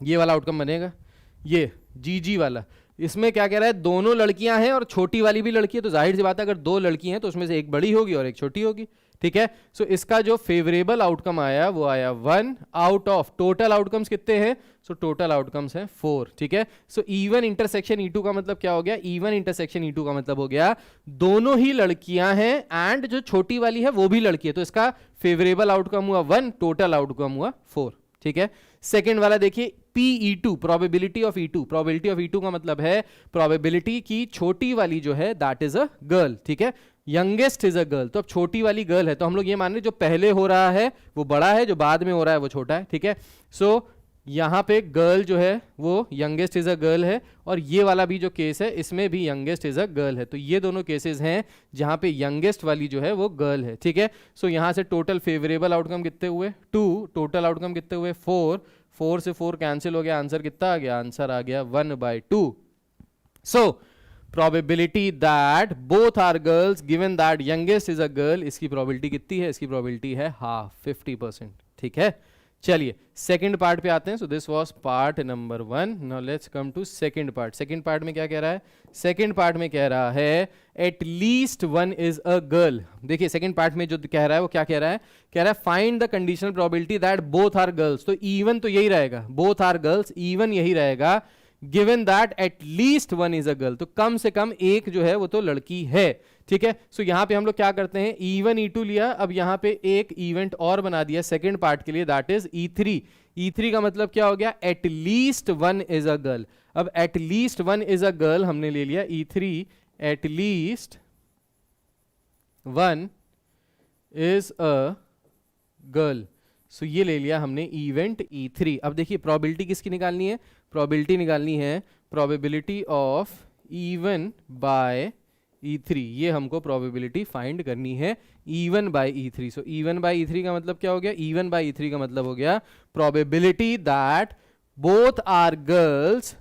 ये वाला आउटकम बनेगा, ये जी वाला। इसमें क्या कह रहा है? दोनों लड़कियां हैं और छोटी वाली भी लड़की है। तो जाहिर सी बात है अगर दो लड़की हैं तो उसमें से एक बड़ी होगी और एक छोटी होगी। ठीक है, सो इसका जो फेवरेबल आउटकम आया वो आया 1 आउट ऑफ, टोटल आउटकम्स कितने हैं? सो टोटल आउटकम्स हैं 4। ठीक है, सो E1 इंटरसेक्शन E2 का मतलब क्या हो गया? E1 इंटरसेक्शन E2 का मतलब हो गया दोनों ही लड़कियां हैं एंड जो छोटी वाली है वो भी लड़की है। तो इसका फेवरेबल आउटकम हुआ 1, टोटल आउटकम हुआ 4। ठीक है, सेकंड वाला देखिए PE2, probability of E2। Probability of E2 का मतलब है प्रोबेबिलिटी की छोटी वाली जो है दैट इज अ गर्ल। ठीक है, यंगेस्ट इज अ गर्ल। तो अब छोटी वाली गर्ल है तो हम लोग ये मान रहे जो पहले हो रहा है वो बड़ा है, जो बाद में हो रहा है वो छोटा है। ठीक है, सो यहां पे गर्ल जो है वो यंगेस्ट इज अ गर्ल है और ये वाला भी जो केस है इसमें भी यंगेस्ट इज अ गर्ल है। तो ये दोनों केसेस हैं जहां पे यंगेस्ट वाली जो है वो गर्ल है। ठीक है, सो यहां से टोटल फेवरेबल आउटकम कितने हुए? 2। टोटल आउटकम कितने हुए? 4। 4 से 4 कैंसिल हो गया, आंसर कितना आ गया? आंसर आ गया 1/2। सो probability that both are girls given that youngest is a girl, इसकी probability कितनी है? इसकी probability है हाफ, 50%। ठीक है, चलिए सेकंड पार्ट पे आते हैं। So this was part number 1। Now let's come to second part. Second part में क्या कह रहा है? सेकंड पार्ट में कह रहा है eight least 1 is a girl. देखिए सेकंड पार्ट में जो कह रहा है वो क्या कह रहा है? कह रहा है find the conditional probability that both are girls. तो E1 तो यही रहेगा, बोथ आर गर्ल्स, E1 यही रहेगा। Given that at least 1 is a girl, तो कम से कम एक जो है वो तो लड़की है। ठीक है, सो यहां पे हम लोग क्या करते हैं? E1 E2 लिया, अब यहां पे एक इवेंट और बना दिया सेकंड पार्ट के लिए, दैट इज E3। E3 का मतलब क्या हो गया? At least 1 is a girl. अब at least 1 is a girl हमने ले लिया E3, at least 1 is a girl. So ये ले लिया हमने इवेंट E3। अब देखिए प्रोबेबिलिटी किसकी निकालनी है? प्रोबेबिलिटी निकालनी है probability of E1 bye E3। ये हमको प्रोबेबिलिटी फाइंड करनी है E1 बाय E3। सो E1 बाय E3 का मतलब क्या हो गया? E1 बाय E3 का मतलब हो गया probability that both are girls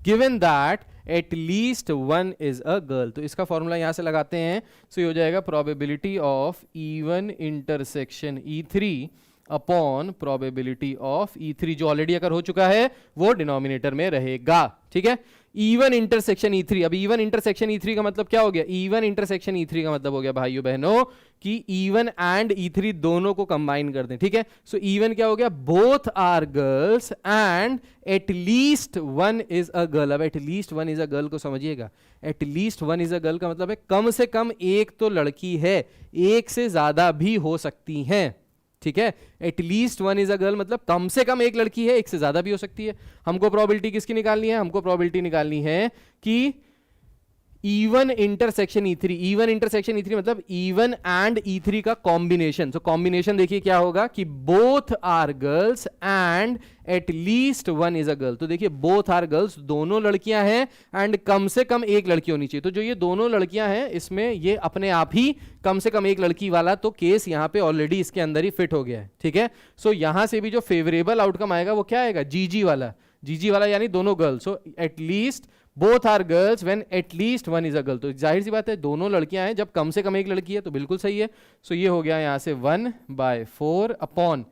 given that at least 1 is a girl. तो इसका फॉर्मूला यहां से लगाते हैं। सो ये हो जाएगा probability of E1 intersection E3 upon probability of E3, जो ऑलरेडी अगर हो चुका है वो डिनोमिनेटर में रहेगा। ठीक है, E1 इंटरसेक्शन E3। अब E1 इंटरसेक्शन E3 का मतलब क्या हो गया? E1 इंटरसेक्शन E3 का मतलब हो गया भाइयों बहनों कि E1 एंड E3 दोनों को कंबाइन कर दें। ठीक है, सो E1 क्या हो गया? Both are girls and at least 1 is a girl. अब at least 1 is a girl को समझिएगा, at least 1 is a girl का मतलब है कम से कम एक तो लड़की है, एक से ज्यादा भी हो सकती हैं। ठीक है, eight least 1 is a girl मतलब कम से कम एक लड़की है, एक से ज्यादा भी हो सकती है। हमको प्रोबेबिलिटी किसकी निकालनी है? हमको प्रोबेबिलिटी निकालनी है कि E1 intersection E3। E1 intersection E3 मतलब E1 एंड E3 का कॉम्बिनेशन। सो कॉम्बिनेशन देखिए क्या होगा कि both are girls and at least 1 is a girl. तो देखिए बोथ आर गर्ल्स, दोनों लड़कियां हैं एंड कम से कम एक लड़की होनी चाहिए। तो जो ये दोनों लड़कियां हैं इसमें ये अपने आप ही कम से कम एक लड़की वाला तो केस यहां पे ऑलरेडी इसके अंदर ही फिट हो गया है। ठीक है, सो यहां से भी जो फेवरेबल आउटकम आएगा वो क्या आएगा? GG वाला, GG वाला यानी दोनों girls. So at least both are girls when at least 1 is a girl. तो जाहिर सी बात है दोनों लड़कियां हैं, जब कम से कम एक लड़की है तो बिल्कुल सही है। सो ये हो गया यहां से 1/4 अपॉन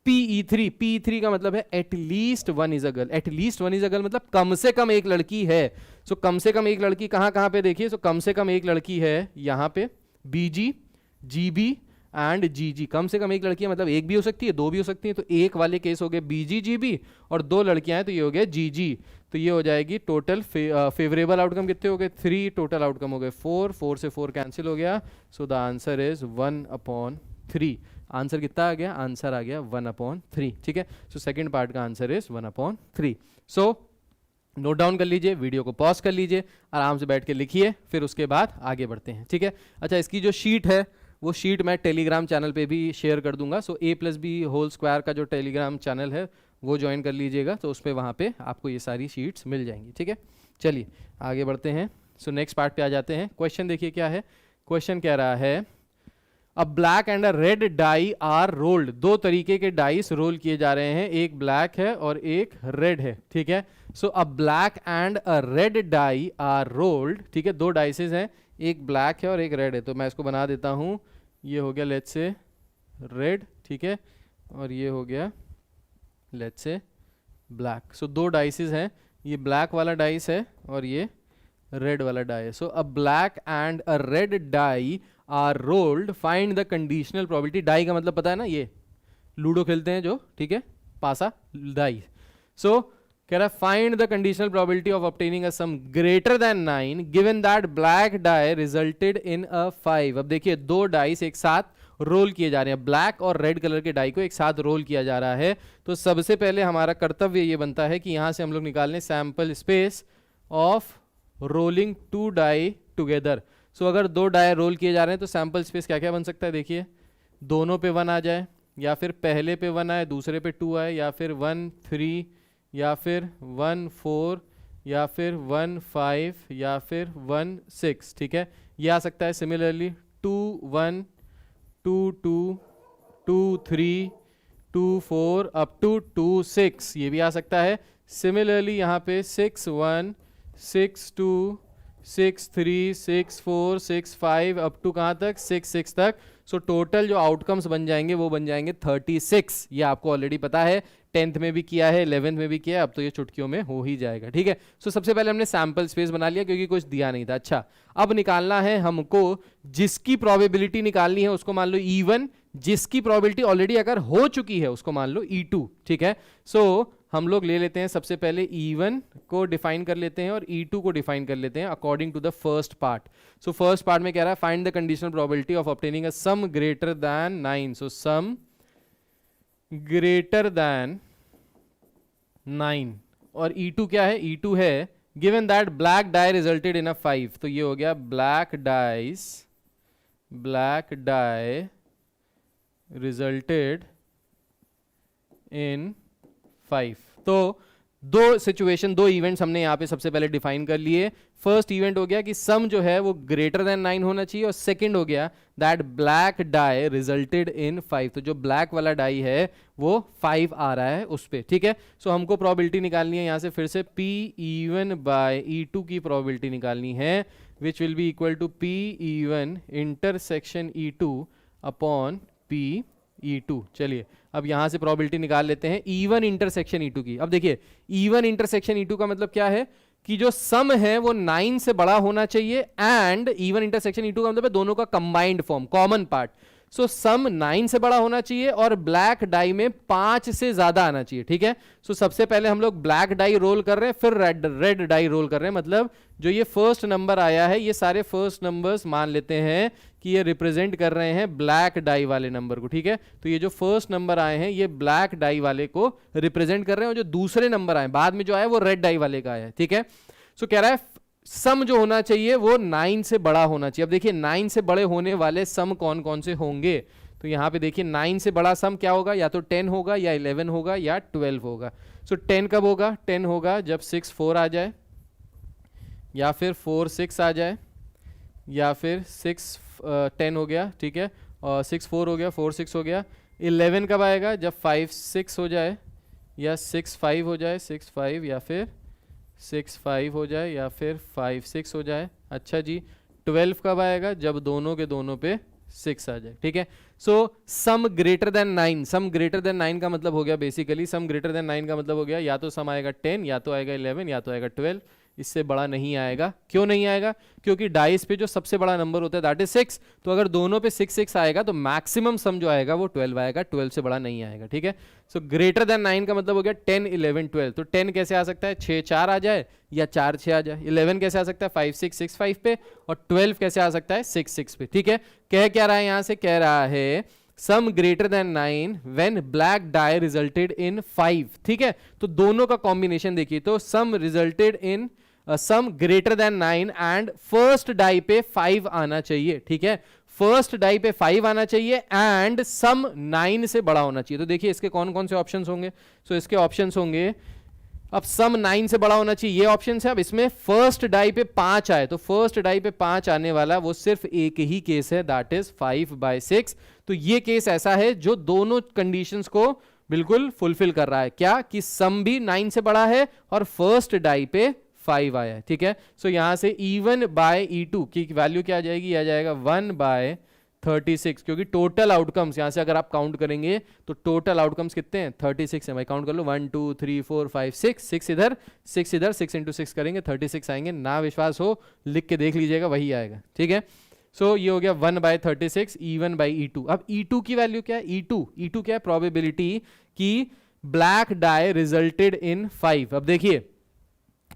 PE3। PE3 का मतलब है eight least 1 is a girl. Eight least 1 is a girl मतलब कम से कम एक लड़की है। सो कम से कम एक लड़की कहां कहां पे देखिए? सो कम से कम एक लड़की है यहां पे BG, GB एंड GG। कम से कम एक लड़की है मतलब एक भी हो सकती है, दो भी हो सकती है। तो एक वाले केस हो गए BG GB और दो लड़कियां हैं तो ये हो गया GG। तो ये हो जाएगी टोटल फेवरेबल आउटकम कितने हो गए? 3। टोटल आउटकम हो गए 4। 4 से 4 कैंसिल हो गया। So the answer is 1/3। Answer कितना आ गया? आंसर आ गया 1/3। ठीक है, सो सेकंड पार्ट का answer is 1/3। So note down कर लीजिए, वीडियो को पॉज कर लीजिए, आराम से बैठ के लिखिए, फिर उसके बाद आगे बढ़ते हैं। ठीक है, अच्छा इसकी जो शीट है वो शीट मैं टेलीग्राम चैनल पे भी शेयर कर दूंगा। सो A+B² का जो टेलीग्राम चैनल है वो ज्वाइन कर लीजिएगा, तो उस पर वहाँ पे आपको ये सारी शीट्स मिल जाएंगी। ठीक है, चलिए आगे बढ़ते हैं। सो नेक्स्ट पार्ट पे आ जाते हैं। क्वेश्चन देखिए क्या है। क्वेश्चन कह रहा है a black and a red die are rolled, दो तरीके के डाइस रोल किए जा रहे हैं, एक ब्लैक है और एक रेड है, ठीक है। So a black and a red die are rolled, ठीक है, दो डाइसेस हैं, एक ब्लैक है और एक रेड है, तो मैं इसको बना देता हूं, ये हो गया लेट्स से रेड, ठीक है, और ये हो गया लेट्स से ब्लैक। सो दो डाइसेस हैं, ये ब्लैक वाला डाइस है और ये रेड वाला डाई है। So a black and a red die are rolled, find the conditional probability. Die का मतलब पता है ना, ये लूडो खेलते हैं जो, ठीक है, पासा डाई। सो कह रहा है find the conditional probability of obtaining a sum greater than 9 given that black die resulted in a 5। अब देखिए दो डाइस एक साथ रोल किए जा रहे हैं, ब्लैक और रेड कलर के डाई को एक साथ रोल किया जा रहा है। तो सबसे पहले हमारा कर्तव्य ये बनता है कि यहां से हम लोग निकाल लें sample space of rolling two die together. So अगर दो डाई रोल किए जा रहे हैं तो सैंपल स्पेस क्या क्या बन सकता है, देखिए दोनों पे 1 आ जाए, या फिर पहले पे 1 आए दूसरे पे 2 आए, या फिर 1 3, या फिर 1 4, या फिर 1 5, या फिर 1 6, ठीक है, ये आ सकता है। सिमिलरली 2 1 2 2 2 3 2 4 अप टू 2 6, ये भी आ सकता है। सिमिलरली यहाँ पे 6 1 6 2 6 3 6 4 6 5 अप टू कहाँ तक 6 6 तक। सो टोटल जो आउटकम्स बन जाएंगे वो बन जाएंगे 36। ये आपको ऑलरेडी पता है, 10th में भी किया है, 11th में भी किया है, अब तो ये चुटकियों में हो ही जाएगा, ठीक है। सो सबसे पहले हमने सैंपल स्पेस बना लिया क्योंकि कुछ दिया नहीं था। अच्छा, अब निकालना है हमको जिसकी प्रोबेबिलिटी निकालनी है उसको मान लो E1, जिसकी प्रोबेबिलिटी ऑलरेडी अगर हो चुकी है उसको मान लो E2, ठीक है। सो हम लोग ले लेते हैं सबसे पहले E1 को डिफाइन कर लेते हैं और E2 को डिफाइन कर लेते हैं according to the first part. So first part में कह रहा है find the conditional probability of obtaining a sum greater than 9। So sum greater than 9, और E2 क्या है, E2 है given that black die resulted in a 5। तो ये हो गया ब्लैक डाई रिजल्टेड इन 5। तो दो सिचुएशन, दो इवेंट्स हमने यहां पे सबसे पहले डिफाइन कर लिए। फर्स्ट इवेंट हो गया कि सम जो है वो ग्रेटर देन 9 होना चाहिए, और सेकंड हो गया that black die resulted in 5। तो जो ब्लैक वाला डाई है वो 5 आ रहा है उस पे, ठीक है। सो हमको प्रोबेबिलिटी निकालनी है यहां से फिर से P E1 बाय E2 की प्रोबेबिलिटी निकालनी है, which will be equal to P E1 intersection E2 upon P E2। चलिए अब यहां से प्रोबेबिलिटी निकाल लेते हैं E1 इंटरसेक्शन E2 की। अब देखिए E1 इंटरसेक्शन E2 का मतलब क्या है कि जो सम है वो 9 से बड़ा होना चाहिए, एंड E1 इंटरसेक्शन E2 का मतलब है दोनों का कंबाइंड फॉर्म, कॉमन पार्ट। सो सम 9 से बड़ा होना चाहिए और ब्लैक डाई में 5 से ज्यादा आना चाहिए, ठीक है। सो सबसे पहले हम लोग ब्लैक डाई रोल कर रहे हैं, फिर रेड डाई रोल कर रहे हैं। मतलब जो ये फर्स्ट नंबर आया है, ये सारे फर्स्ट नंबर्स मान लेते हैं कि ये रिप्रेजेंट कर रहे हैं ब्लैक डाई वाले नंबर को, ठीक है। तो ये जो फर्स्ट नंबर आए हैं ये ब्लैक डाई वाले को रिप्रेजेंट कर रहे हैं, और जो दूसरे नंबर आए बाद में जो आया वो रेड डाई वाले का आया है, ठीक है। सो कह रहा है सम जो होना चाहिए वो 9 से बड़ा होना चाहिए। अब देखिए 9 से बड़े होने वाले सम कौन कौन से होंगे, तो यहां पे देखिए 9 से बड़ा सम क्या होगा, या तो 10 होगा या 11 होगा या 12 होगा। सो 10 कब होगा, 10 होगा जब 6 4 आ जाए, या फिर 4 6 आ जाए, या फिर 6 10 हो गया, ठीक है, और 6 4 हो गया, 4 6 हो गया। 11 कब आएगा, जब 5 6 हो जाए, या 6 5 हो जाए, 6 5, या फिर 6 5 हो जाए, या फिर 5 6 हो जाए। अच्छा जी, 12 कब आएगा, जब दोनों के दोनों पे 6 आ जाए, ठीक है। So sum greater than 9, sum greater than 9 का मतलब हो गया बेसिकली, सम ग्रेटर देन 9 का मतलब हो गया या तो सम आएगा 10, या तो आएगा 11, या तो आएगा 12, इससे बड़ा नहीं आएगा। क्यों नहीं आएगा, क्योंकि डाइस पे जो सबसे बड़ा नंबर होता है दैट इज 6, तो अगर दोनों पे 6 6 आएगा तो मैक्सिमम सम जो आएगा वो 12 आएगा, 12 से बड़ा नहीं आएगा, ठीक है। सो ग्रेटर देन 9 का मतलब हो गया 10 11 12। तो 10 कैसे आ सकता है, 6 4 आ जाए या 4 6 आ जाए। 11 कैसे आ सकता है, 5 6 6 5 पे, और 12 कैसे आ सकता है, 6 6 पे, ठीक है। कह क्या रहा है यहां से, कह रहा है sum greater than 9 when black die resulted in 5, ठीक है। तो दोनों का कॉम्बिनेशन देखिए, तो sum resulted in sum greater than 9 and first die पे 5 आना चाहिए, ठीक है। फर्स्ट डाई पे 5 आना चाहिए एंड सम 9 से बड़ा होना चाहिए। तो देखिए इसके कौन कौन से ऑप्शंस होंगे। सो इसके ऑप्शंस होंगे अब सम 9 से बड़ा होना चाहिए, ये ऑप्शन है। अब इसमें फर्स्ट डाई पे 5 आए, तो फर्स्ट डाई पे 5 आने वाला वो सिर्फ एक ही केस है, दैट इज 5/6। तो ये केस ऐसा है जो दोनों कंडीशंस को बिल्कुल फुलफिल कर रहा है, क्या कि सम भी 9 से बड़ा है और फर्स्ट डाई पे 5 आया है, ठीक है। सो यहां से E1/E2 की वैल्यू क्या आ जाएगी, आ जाएगा 1/36, क्योंकि टोटल आउटकम्स यहां से अगर आप काउंट करेंगे तो टोटल आउटकम्स कितने हैं, 36 है। भाई काउंट कर लो, 1 2 3 4 5 6 इधर 6 इधर, 6 × 6 करेंगे 36 आएंगे। ना विश्वास हो लिख के देख लीजिएगा, वही आएगा, ठीक है। सो ये हो गया 1/36 E1/E2। अब E2 की वैल्यू क्या है, E2 क्या है, प्रोबेबिलिटी कि ब्लैक डाई रिजल्टेड इन 5। अब देखिए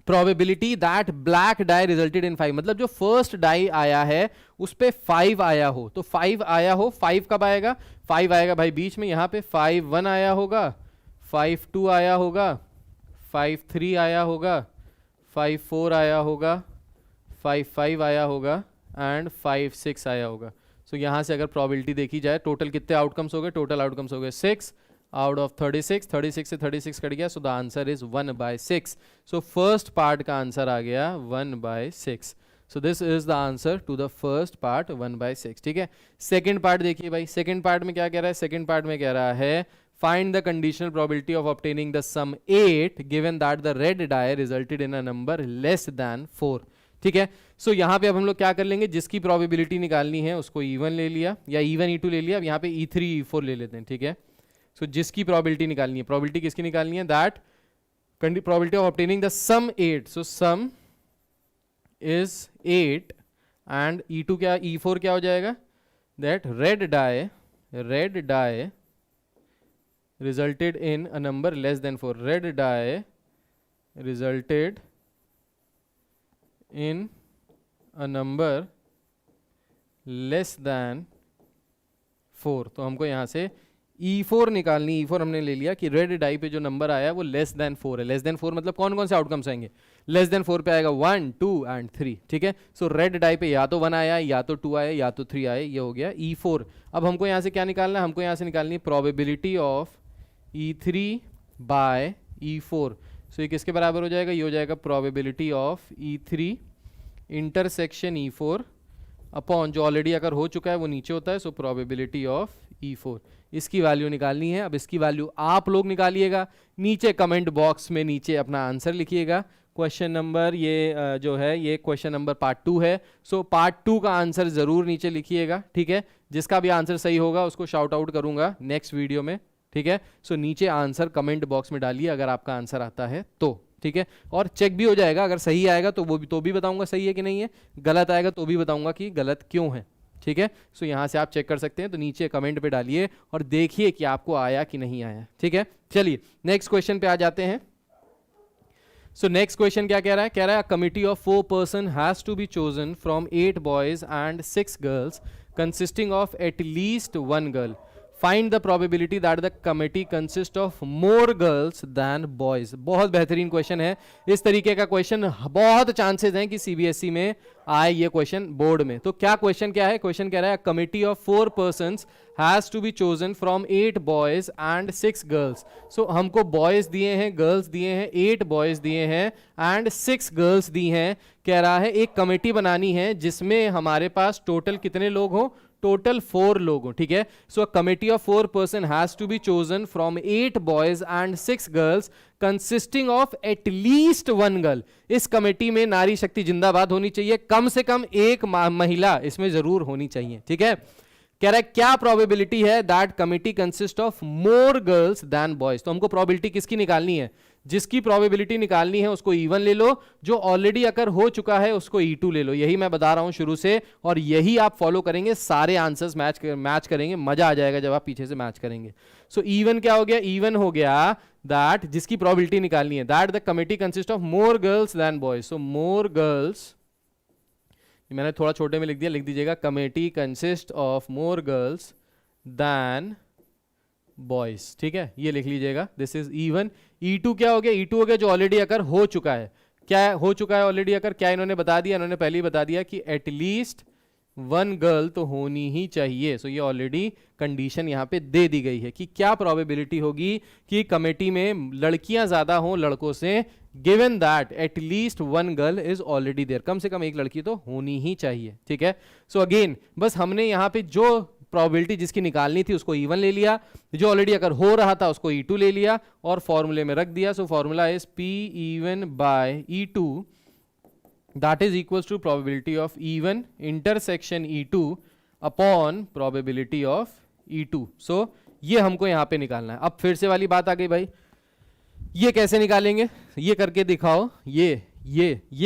probability that black die resulted in 5, मतलब जो फर्स्ट डाई आया है उस पे 5 आया हो, तो 5 आया हो, 5 कब आएगा, 5 आएगा भाई बीच में, यहां पे 5/1 आया होगा, 5/2 आया होगा, 5/3 आया होगा, 5/4 आया होगा, 5/5 आया होगा एंड 5/6 आया होगा। सो यहां से अगर प्रोबेबिलिटी देखी जाए, टोटल कितने आउटकम्स हो गए, टोटल आउटकम्स हो गए 6 आउट ऑफ 36, 36 से 36 कट गया, so the answer is 1/6। So first part का आंसर आ गया 1/6। So this is the answer to the first part 1/6, ठीक है। सेकंड पार्ट देखिए भाई, सेकंड पार्ट में क्या कह रहा है, सेकंड पार्ट में कह रहा है find the conditional probability of obtaining the sum 8 given that the red die resulted in a number less than 4, ठीक है। सो यहां पे अब हम लोग क्या कर लेंगे, जिसकी प्रोबेबिलिटी निकालनी है उसको E1 ले लिया या E1 E2 ले लिया, अब यहाँ पे E3 E4 ले लेते हैं, ठीक है। सो जिसकी प्रोबेबिलिटी निकालनी है, प्रोबेबिलिटी किसकी निकालनी है, that probability of obtaining the sum 8, so sum is 8 and E2 क्या, E4 क्या हो जाएगा, that red die resulted in a number less than 4, red die resulted in a number less than 4। तो हमको यहाँ से E4 निकालनी, E4 हमने ले लिया कि रेड डाई पे जो नंबर आया वो लेस देन 4 है। लेस देन 4 मतलब कौन कौन से आउटकम्स आएंगे, लेस देन 4 पे आएगा 1 2 एंड 3, ठीक है। सो रेड डाई पे या तो 1 आया, या तो 2 आया, या तो 3 आए, ये हो गया E4। अब हमको यहाँ से क्या निकालना है, हमको यहाँ से निकालनी है प्रोबेबिलिटी ऑफ E3/E4। सो ये किसके बराबर हो जाएगा, ये हो जाएगा probability of E3 intersection E4 upon जो ऑलरेडी अगर हो चुका है वो नीचे होता है, सो प्रोबेबिलिटी ऑफ E4। इसकी वैल्यू निकालनी है। अब इसकी वैल्यू आप लोग निकालिएगा, नीचे कमेंट बॉक्स में नीचे अपना आंसर लिखिएगा। क्वेश्चन नंबर ये जो है ये क्वेश्चन नंबर पार्ट 2 है, सो पार्ट 2 का आंसर जरूर नीचे लिखिएगा, ठीक है। जिसका भी आंसर सही होगा उसको शाउट आउट करूंगा नेक्स्ट वीडियो में, ठीक है। सो नीचे आंसर कमेंट बॉक्स में डालिए अगर आपका आंसर आता है तो, ठीक है। और चेक भी हो जाएगा, अगर सही आएगा तो वो भी तो भी बताऊंगा सही है कि नहीं है, गलत आएगा तो भी बताऊंगा कि गलत क्यों है, ठीक है। सो यहां से आप चेक कर सकते हैं, तो नीचे कमेंट पे डालिए और देखिए कि आपको आया कि नहीं आया, ठीक है। चलिए नेक्स्ट क्वेश्चन पे आ जाते हैं। सो नेक्स्ट क्वेश्चन क्या कह रहा है, कह रहा है committee of 4 person has to be chosen from 8 boys and 6 girls consisting of at least 1 girl. Find the probability that the committee consist of more girls than boys. बहुत बेहतरीन question है, इस तरीके का क्वेश्चन बहुत चांसेस हैं कि CBSE में आए ये क्वेश्चन बोर्ड में। तो क्या क्वेश्चन क्या है, क्वेश्चन कह रहा है committee of 4 persons has to be chosen from 8 boys and 6 girls. So हमको बॉयज दिए हैं, गर्ल्स दिए हैं, 8 बॉयज दिए हैं एंड 6 गर्ल्स दी हैं। कह रहा है एक कमेटी बनानी है जिसमें हमारे पास टोटल कितने लोग हों, टोटल 4 लोग हो, ठीक है। So committee of 4 person has to be chosen from 8 boys and 6 girls consisting of at least 1 girl. इस कमेटी में नारी शक्ति जिंदाबाद होनी चाहिए, कम से कम एक महिला इसमें जरूर होनी चाहिए, ठीक है। कह रहा है क्या प्रोबेबिलिटी है that committee consist of more girls than boys. तो हमको प्रोबेबिलिटी किसकी निकालनी है, जिसकी प्रोबेबिलिटी निकालनी है उसको E1 ले लो, जो ऑलरेडी अगर हो चुका है उसको E2 ले लो। यही मैं बता रहा हूं शुरू से और यही आप फॉलो करेंगे, सारे आंसर्स मैच करेंगे, मजा आ जाएगा जब आप पीछे से मैच करेंगे। सो E1 क्या हो गया, E1 हो गया दैट जिसकी प्रोबेबिलिटी निकालनी है that the committee consist of more girls than boys. So more girls, मैंने थोड़ा छोटे में लिख दिया, लिख दीजिएगा committee consist of more girls than boys, ठीक है, ये लिख लीजिएगा। This is E1। E2 क्या हो गया, E2 हो गया जो ऑलरेडी अकर हो चुका है। क्या हो चुका है ऑलरेडी अकर, क्या इन्होंने बता दिया, इन्होंने पहले ही बता दिया कि एट लीस्ट वन गर्ल तो होनी ही चाहिए। सो ये ऑलरेडी कंडीशन यहाँ पे दे दी गई है कि क्या प्रोबेबिलिटी होगी कि कमेटी में लड़कियां ज्यादा हों लड़कों से, given that at least one girl is already there, कम से कम एक लड़की तो होनी ही चाहिए। ठीक है, सो अगेन बस हमने यहाँ पे जो प्रोबेबिलिटी जिसकी निकालनी थी उसको E1 ले लिया, जो ऑलरेडी अगर हो रहा था उसको E2 ले लिया और फॉर्मूले में रख दिया। So formula is P(E1 by E2) that is equals to probability of E1 intersection E2 upon probability of E2। so ये हमको यहां पे निकालना है। अब फिर से वाली बात आ गई भाई, ये कैसे निकालेंगे, ये करके दिखाओ, ये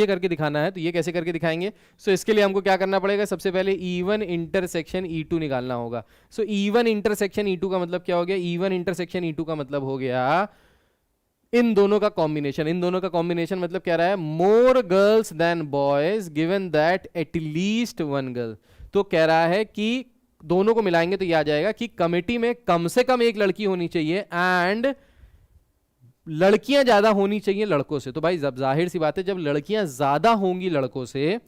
करके दिखाना है, तो ये कैसे करके दिखाएंगे। सो इसके लिए हमको क्या करना पड़ेगा, सबसे पहले E1 इंटरसेक्शन E2 निकालना होगा। सो E1 इंटरसेक्शन E2 का मतलब क्या हो गया, E1 इंटरसेक्शन E2 का मतलब हो गया इन दोनों का कॉम्बिनेशन। इन दोनों का कॉम्बिनेशन मतलब क्या रहा है, more girls than boys given that at least one girl. तो कह रहा है कि दोनों को मिलाएंगे तो ये आ जाएगा कि कमेटी में कम से कम एक लड़की होनी चाहिए एंड लड़कियां ज्यादा होनी चाहिए लड़कों से। तो भाई जब जाहिर सी बात है, जब लड़कियां ज्यादा होंगी लड़कों से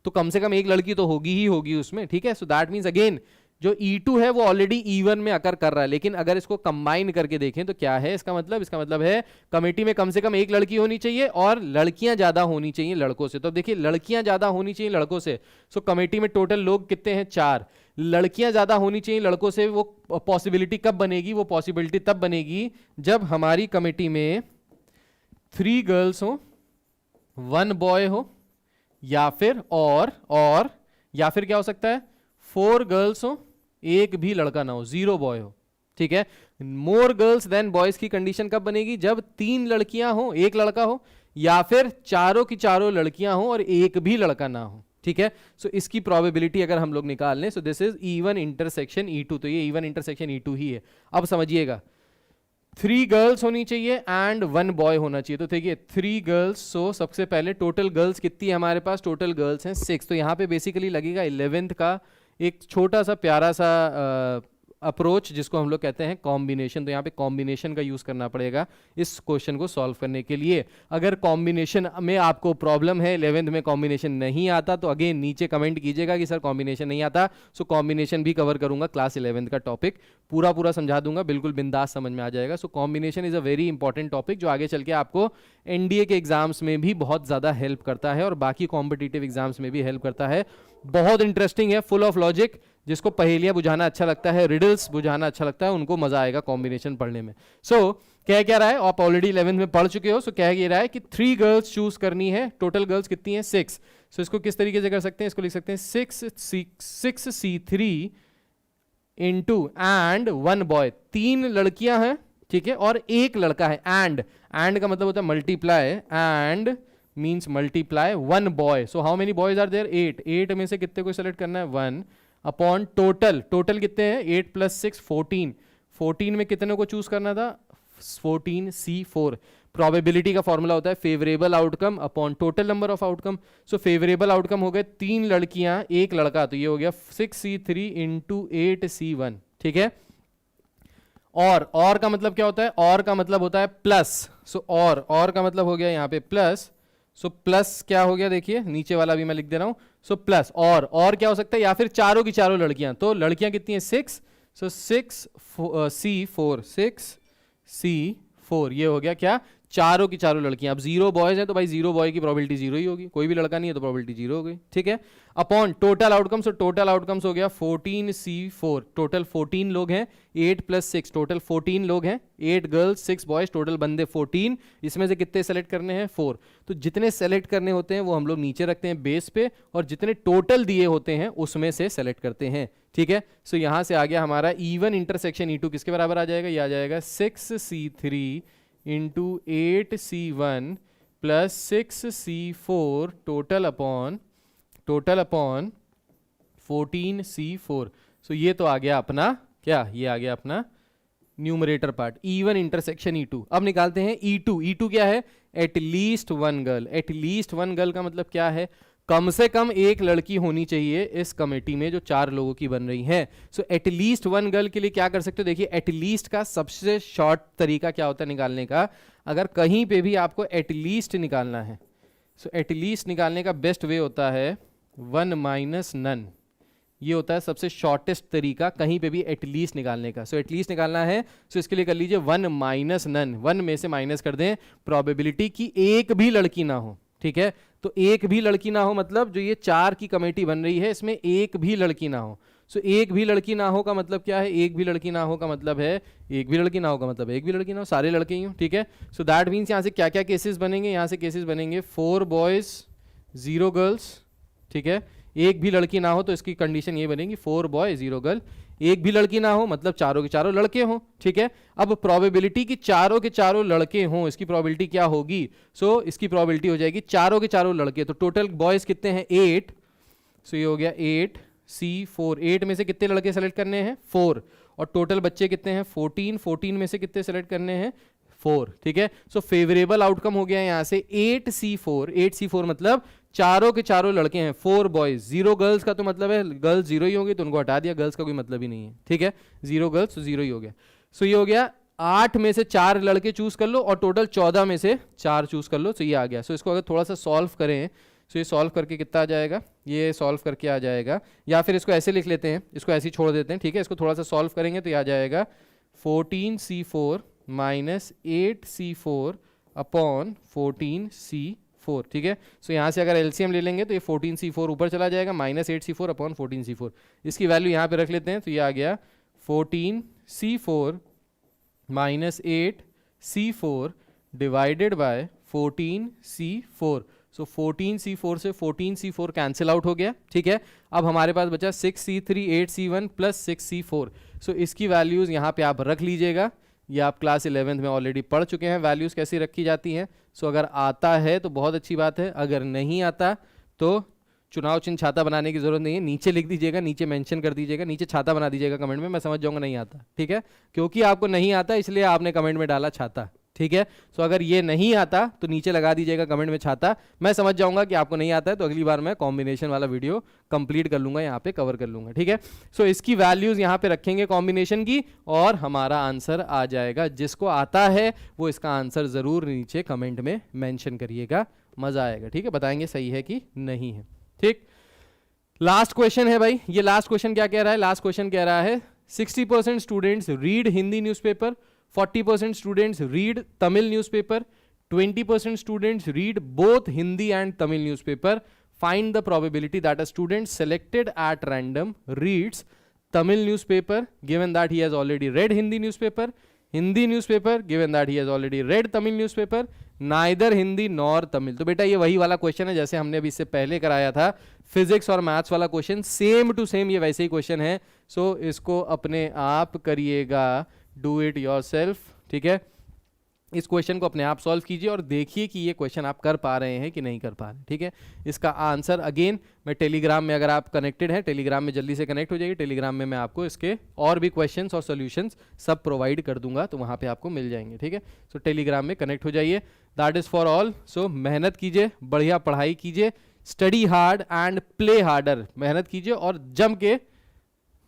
तो कम से कम एक लड़की तो होगी ही होगी उसमें। ठीक है, सो दैट मींस अगेन जो E2 है वो ऑलरेडी E1 में अकर कर रहा है, लेकिन अगर इसको कंबाइन करके देखें तो क्या है इसका मतलब है कमेटी में कम से कम एक लड़की होनी चाहिए और लड़कियां ज्यादा होनी चाहिए लड़कों से। तो देखिए लड़कियां ज्यादा होनी चाहिए लड़कों से, सो कमेटी में टोटल लोग कितने हैं, 4। लड़कियां ज्यादा होनी चाहिए लड़कों से, वो पॉसिबिलिटी कब बनेगी, वो पॉसिबिलिटी तब बनेगी जब हमारी कमेटी में 3 गर्ल्स हो, 1 बॉय हो, या फिर या फिर क्या हो सकता है 4 गर्ल्स हो, एक भी लड़का ना हो, 0 बॉय हो। ठीक है, मोर गर्ल्स देन बॉयज की कंडीशन कब बनेगी, जब 3 लड़कियां हो, एक लड़का हो, या फिर चारों की चारों लड़कियां हो और एक भी लड़का ना हो। ठीक है, सो इसकी प्रोबेबिलिटी अगर हम लोग निकाल लें, सो this is E1 intersection E2। तो ये E1 इंटरसेक्शन E2 ही है। अब समझिएगा 3 गर्ल्स होनी चाहिए एंड 1 बॉय होना चाहिए। तो देखिए 3 गर्ल्स, सो सबसे पहले टोटल गर्ल्स कितनी है हमारे पास, टोटल गर्ल्स हैं 6। तो यहाँ पे बेसिकली लगेगा 11th का एक छोटा सा प्यारा सा अप्रोच जिसको हम लोग कहते हैं कॉम्बिनेशन। तो यहाँ पे कॉम्बिनेशन का यूज करना पड़ेगा इस क्वेश्चन को सॉल्व करने के लिए। अगर कॉम्बिनेशन में आपको प्रॉब्लम है, 11th में कॉम्बिनेशन नहीं आता, तो अगेन नीचे कमेंट कीजिएगा कि सर कॉम्बिनेशन नहीं आता। सो कॉम्बिनेशन भी कवर करूंगा, क्लास 11th का टॉपिक पूरा समझा दूंगा, बिल्कुल बिंदास समझ में आ जाएगा। So combination is a very important topic जो आगे चल के आपको NDA के एग्जाम्स में भी बहुत ज्यादा हेल्प करता है और बाकी कॉम्पिटिटिव एग्जाम्स में भी हेल्प करता है। बहुत इंटरेस्टिंग है, फुल ऑफ लॉजिक। जिसको पहेलियां बुझाना अच्छा लगता है, रिडल्स बुझाना अच्छा लगता है, उनको मजा आएगा कॉम्बिनेशन पढ़ने में। सो कह क्या रहा है, आप ऑलरेडी 11th में पढ़ चुके हो। सो कह ये रहा है कि 3 गर्ल्स चूज करनी है, टोटल गर्ल्स कितनी है 6। सो इसको किस तरीके से कर सकते हैं, इसको लिख सकते हैं 6C3 इंटू एंड 1 बॉय। 3 लड़कियां हैं, ठीक है, और एक लड़का है। एंड का मतलब होता है multiply, and means multiply 1 boy. So how many boys are there, 8 में से कितने को सेलेक्ट करना है, 1 अपॉन टोटल कितने हैं, 8 + 6 14 में कितने को चूज करना था, 14C4। प्रोबेबिलिटी का फॉर्मूला होता है favourable outcome upon total number of outcome. So favourable outcome हो गए 3 लड़कियां एक लड़का, तो ये हो गया 6C3 इंटू 8C1। ठीक है, और का मतलब क्या होता है, और का मतलब होता है प्लस। सो और का मतलब हो गया यहाँ पे प्लस। सो प्लस क्या हो गया, देखिए नीचे वाला भी मैं लिख दे रहा हूं। सो प्लस और क्या हो सकता है, या फिर चारों की चारों लड़कियां। तो लड़कियां कितनी है 6, सो 6C4 ये हो गया क्या, चारों की चारों लड़कियां। अब 0 बॉयज है तो भाई 0 बॉय की प्रोबेबिलिटी 0 ही होगी, कोई भी लड़का नहीं है तो प्रोबेबिलिटी 0 हो गई। ठीक है, अपॉन टोटल आउटकम्स। तो टोटल आउटकम्स हो गया 14C4, टोटल 14 लोग हैं, 8 + 6 टोटल 14 लोग हैं, 8 गर्ल्स 6 बॉयज, टोटल बंदे 14। इसमें से कितने सेलेक्ट करने हैं, 4। तो जितने सेलेक्ट करने होते हैं वो हम लोग नीचे रखते हैं बेस पे, और जितने टोटल दिए होते हैं उसमें से सेलेक्ट करते हैं। ठीक है, सो यहां से आ गया हमारा E1 इंटरसेक्शन E2 किसके बराबर आ जाएगा, ये आ जाएगा 6C3 into 8C1 plus 6C4 total upon 14C4। सो ये तो आ गया अपना क्या, ये आ गया अपना numerator part, E1 intersection E2। अब निकालते हैं E2 क्या है, एटलीस्ट 1 गर्ल। एटलीस्ट 1 गर्ल का मतलब क्या है, कम से कम एक लड़की होनी चाहिए इस कमेटी में जो 4 लोगों की बन रही है। सो एटलीस्ट 1 गर्ल के लिए क्या कर सकते हो, देखिए एटलीस्ट का सबसे शॉर्ट तरीका क्या होता है निकालने का, अगर कहीं पे भी आपको एटलीस्ट निकालना है, सो एटलीस्ट निकालने का बेस्ट वे होता है 1 - none। ये होता है सबसे शॉर्टेस्ट तरीका कहीं पे भी एटलीस्ट निकालने का। सो एटलीस्ट निकालना है, सो इसके लिए कर लीजिए 1 माइनस नन, 1 में से माइनस कर दें प्रोबेबिलिटी की एक भी लड़की ना हो, ठीक है। तो एक भी लड़की ना हो मतलब जो ये 4 की कमेटी बन रही है इसमें एक भी लड़की ना हो। सो एक भी लड़की ना हो का मतलब क्या है, एक भी लड़की ना हो का मतलब है एक भी लड़की ना हो का मतलब एक भी लड़की ना हो, सारे लड़के ही हो, ठीक है। सो दैट मीन्स यहाँ से क्या क्या केसेस बनेंगे, यहाँ से केसेस बनेंगे 4 बॉयज 0 गर्ल्स, ठीक है। एक भी लड़की ना हो तो इसकी कंडीशन ये बनेगी 4 बॉय 0 गर्ल। एक भी लड़की ना हो मतलब चारों के चारों लड़के हों, ठीक है। अब प्रोबेबिलिटी कि चारों के चारों लड़के हों, इसकी प्रोबेबिलिटी क्या होगी, सो इसकी प्रोबेबिलिटी हो जाएगी चारों के चारों लड़के, तो टोटल बॉयज कितने हैं 8, सो ये हो गया 8C4, 8 में से कितने लड़के सेलेक्ट करने हैं 4, और टोटल बच्चे कितने हैं 14, 14 में से कितने सेलेक्ट करने हैं 4, ठीक है। सो फेवरेबल आउटकम हो गया यहाँ से 8C4, 8C4 मतलब चारों के चारों लड़के हैं, 4 बॉयज 0 गर्ल्स का तो मतलब है गर्ल्स 0 ही होंगी, तो उनको हटा दिया, गर्ल्स का कोई मतलब ही नहीं है, ठीक है। 0 गर्ल्स तो 0 ही हो गया। सो ये हो गया 8 में से 4 लड़के चूज कर लो और टोटल 14 में से 4 चूज कर लो, तो ये आ गया। सो इसको अगर थोड़ा सा सॉल्व करें, सो ये सॉल्व करके कितना आ जाएगा, ये सॉल्व करके आ जाएगा, या फिर इसको ऐसे लिख लेते हैं, इसको ऐसे ही छोड़ देते हैं, ठीक है। इसको थोड़ा सा सॉल्व करेंगे तो ये आ जाएगा 14C4 minus 8C4 upon 14C4, ठीक है। सो यहाँ से अगर एलसीएम ले लेंगे तो ये 14C4 ऊपर चला जाएगा, माइनस 8C4 अपॉन 14C4, इसकी वैल्यू यहाँ पे रख लेते हैं, तो ये आ गया 14C4 minus 8C4 divided by 14C4। So 14C4 से 14C4 कैंसिल आउट हो गया, ठीक है। अब हमारे पास बचा 6C3 8C1 प्लस 6C4। सो इसकी वैल्यूज यहाँ पे आप रख लीजिएगा, ये आप क्लास 11th में ऑलरेडी पढ़ चुके हैं वैल्यूज कैसे रखी जाती हैं। सो अगर आता है तो बहुत अच्छी बात है, अगर नहीं आता तो चुनाव चिन्ह छाता बनाने की जरूरत नहीं है, नीचे लिख दीजिएगा, नीचे मेंशन कर दीजिएगा, नीचे छाता बना दीजिएगा कमेंट में, मैं समझ जाऊंगा नहीं आता, ठीक है। क्योंकि आपको नहीं आता इसलिए आपने कमेंट में डाला छाता, ठीक है। सो अगर ये नहीं आता तो नीचे लगा दीजिएगा कमेंट में छाता, मैं समझ जाऊंगा कि आपको नहीं आता है, तो अगली बार मैं कॉम्बिनेशन वाला वीडियो कंप्लीट कर लूंगा, यहाँ पे कवर कर लूंगा, ठीक है। सो इसकी वैल्यूज यहाँ पे रखेंगे कॉम्बिनेशन की और हमारा आंसर आ जाएगा। जिसको आता है वो इसका आंसर जरूर नीचे कमेंट में मेंशन करिएगा, मजा आएगा, ठीक है। बताएंगे सही है कि नहीं है, ठीक। लास्ट क्वेश्चन है भाई, ये लास्ट क्वेश्चन क्या कह रहा है, लास्ट क्वेश्चन कह रहा है 60% students read Hindi newspaper, 40% students read Tamil newspaper, 20% students read both Hindi and Tamil newspaper. Find the probability that a student selected at random reads Tamil newspaper given that he has already read Hindi newspaper, Hindi newspaper given that he has already read Tamil newspaper, neither Hindi nor Tamil। तो बेटा ये वही वाला question है जैसे हमने अभी इससे पहले कराया था, फिजिक्स और मैथ्स वाला क्वेश्चन, सेम टू सेम ये वैसे ही क्वेश्चन है। सो इसको अपने आप करिएगा, डू इट योरसेल्फ, ठीक है। इस क्वेश्चन को अपने आप सॉल्व कीजिए और देखिए कि ये क्वेश्चन आप कर पा रहे हैं कि नहीं कर पा रहे, ठीक है। इसका आंसर अगेन मैं टेलीग्राम में, अगर आप कनेक्टेड हैं टेलीग्राम में जल्दी से कनेक्ट हो जाइए, टेलीग्राम में मैं आपको इसके और भी क्वेश्चंस और सॉल्यूशंस सब प्रोवाइड कर दूंगा, तो वहाँ पे आपको मिल जाएंगे, ठीक है। सो टेलीग्राम में कनेक्ट हो जाइए, दैट इज़ फॉर ऑल। सो मेहनत कीजिए, बढ़िया पढ़ाई कीजिए, study hard and play harder, मेहनत कीजिए और जम के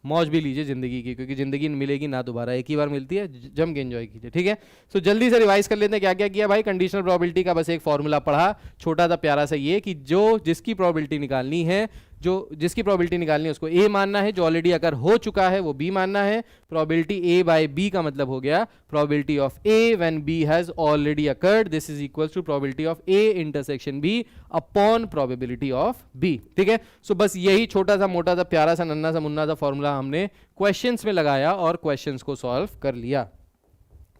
मौज भी लीजिए जिंदगी की, क्योंकि जिंदगी मिलेगी ना दोबारा, एक ही बार मिलती है, जम के एंजॉय कीजिए, ठीक है। सो जल्दी से रिवाइज कर लेते हैं क्या क्या किया भाई। कंडीशनल प्रोबेबिलिटी का बस एक फॉर्मूला पढ़ा, छोटा सा प्यारा सा, ये कि जो जिसकी प्रोबेबिलिटी निकालनी है, जो जिसकी प्रोबेबिलिटी निकालनी है उसको ए मानना है, जो ऑलरेडी अगर हो चुका है वो बी मानना है। प्रोबेबिलिटी ए बाय बी का मतलब हो गया probability of A when B has already occurred, this is equals to probability of A intersection B upon probability of B, ठीक है। सो बस यही छोटा सा मोटा सा प्यारा सा नन्ना सा मुन्ना सा फॉर्मूला हमने क्वेश्चंस में लगाया और क्वेश्चंस को सॉल्व कर लिया,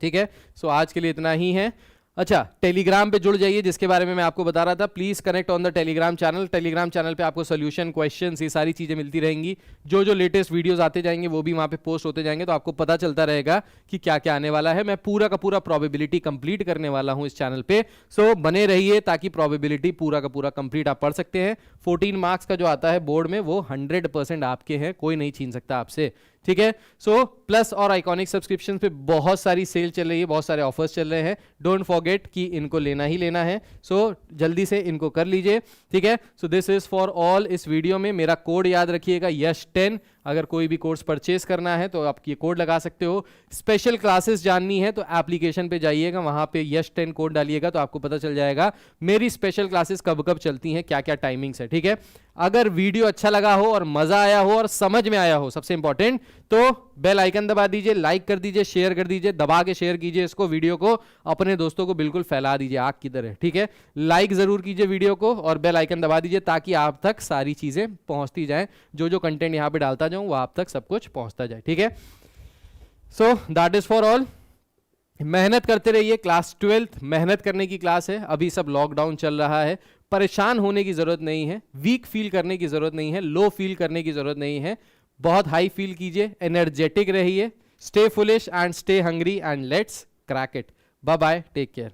ठीक है। सो आज के लिए इतना ही है। अच्छा, टेलीग्राम पे जुड़ जाइए, जिसके बारे में मैं आपको बता रहा था, please connect on the Telegram channel. Telegram channel पे आपको सोल्यूशन, क्वेश्चंस, ये सारी चीजें मिलती रहेंगी, जो जो लेटेस्ट वीडियोस आते जाएंगे वो भी वहां पे पोस्ट होते जाएंगे, तो आपको पता चलता रहेगा कि क्या क्या आने वाला है। मैं पूरा का पूरा प्रोबेबिलिटी कंप्लीट करने वाला हूं इस चैनल पे, सो बने रहिए ताकि प्रोबेबिलिटी पूरा का पूरा कंप्लीट आप पढ़ सकते हैं। 14 मार्क्स का जो आता है बोर्ड में वो 100% आपके हैं, कोई नहीं छीन सकता आपसे, ठीक है। सो प्लस और आइकॉनिक सब्सक्रिप्शन पे बहुत सारी सेल चल रही है, बहुत सारे ऑफर्स चल रहे हैं, डोंट फॉरगेट कि इनको लेना ही लेना है। सो जल्दी से इनको कर लीजिए, ठीक है। So this is for all. इस वीडियो में मेरा कोड याद रखिएगा, यश 10। अगर कोई भी कोर्स परचेस करना है तो आप ये कोड लगा सकते हो। स्पेशल क्लासेस जाननी है तो एप्लीकेशन पे जाइएगा, वहां पे यश 10 कोड डालिएगा तो आपको पता चल जाएगा मेरी स्पेशल क्लासेस कब कब चलती हैं, क्या क्या टाइमिंग्स है, ठीक है। अगर वीडियो अच्छा लगा हो और मजा आया हो और समझ में आया हो, सबसे इंपॉर्टेंट, तो बेल आइकन दबा दीजिए, लाइक कर दीजिए, शेयर कर दीजिए, दबा के शेयर कीजिए इसको, वीडियो को अपने दोस्तों को बिल्कुल फैला दीजिए आग की तरह, ठीक है। लाइक जरूर कीजिए वीडियो को और बेल आइकन दबा दीजिए ताकि आप तक सारी चीजें पहुंचती जाएं, जो कंटेंट यहां पे डालता जाऊं वो आप तक सब कुछ पहुंचता जाए, ठीक है। सो दैट इज फॉर ऑल। मेहनत करते रहिए, क्लास 12th मेहनत करने की क्लास है, अभी सब लॉकडाउन चल रहा है, परेशान होने की जरूरत नहीं है, वीक फील करने की जरूरत नहीं है, लो फील करने की जरूरत नहीं है, बहुत हाई फील कीजिए, एनर्जेटिक रहिए, stay foolish and stay hungry and let's crack it. Bye bye, take care.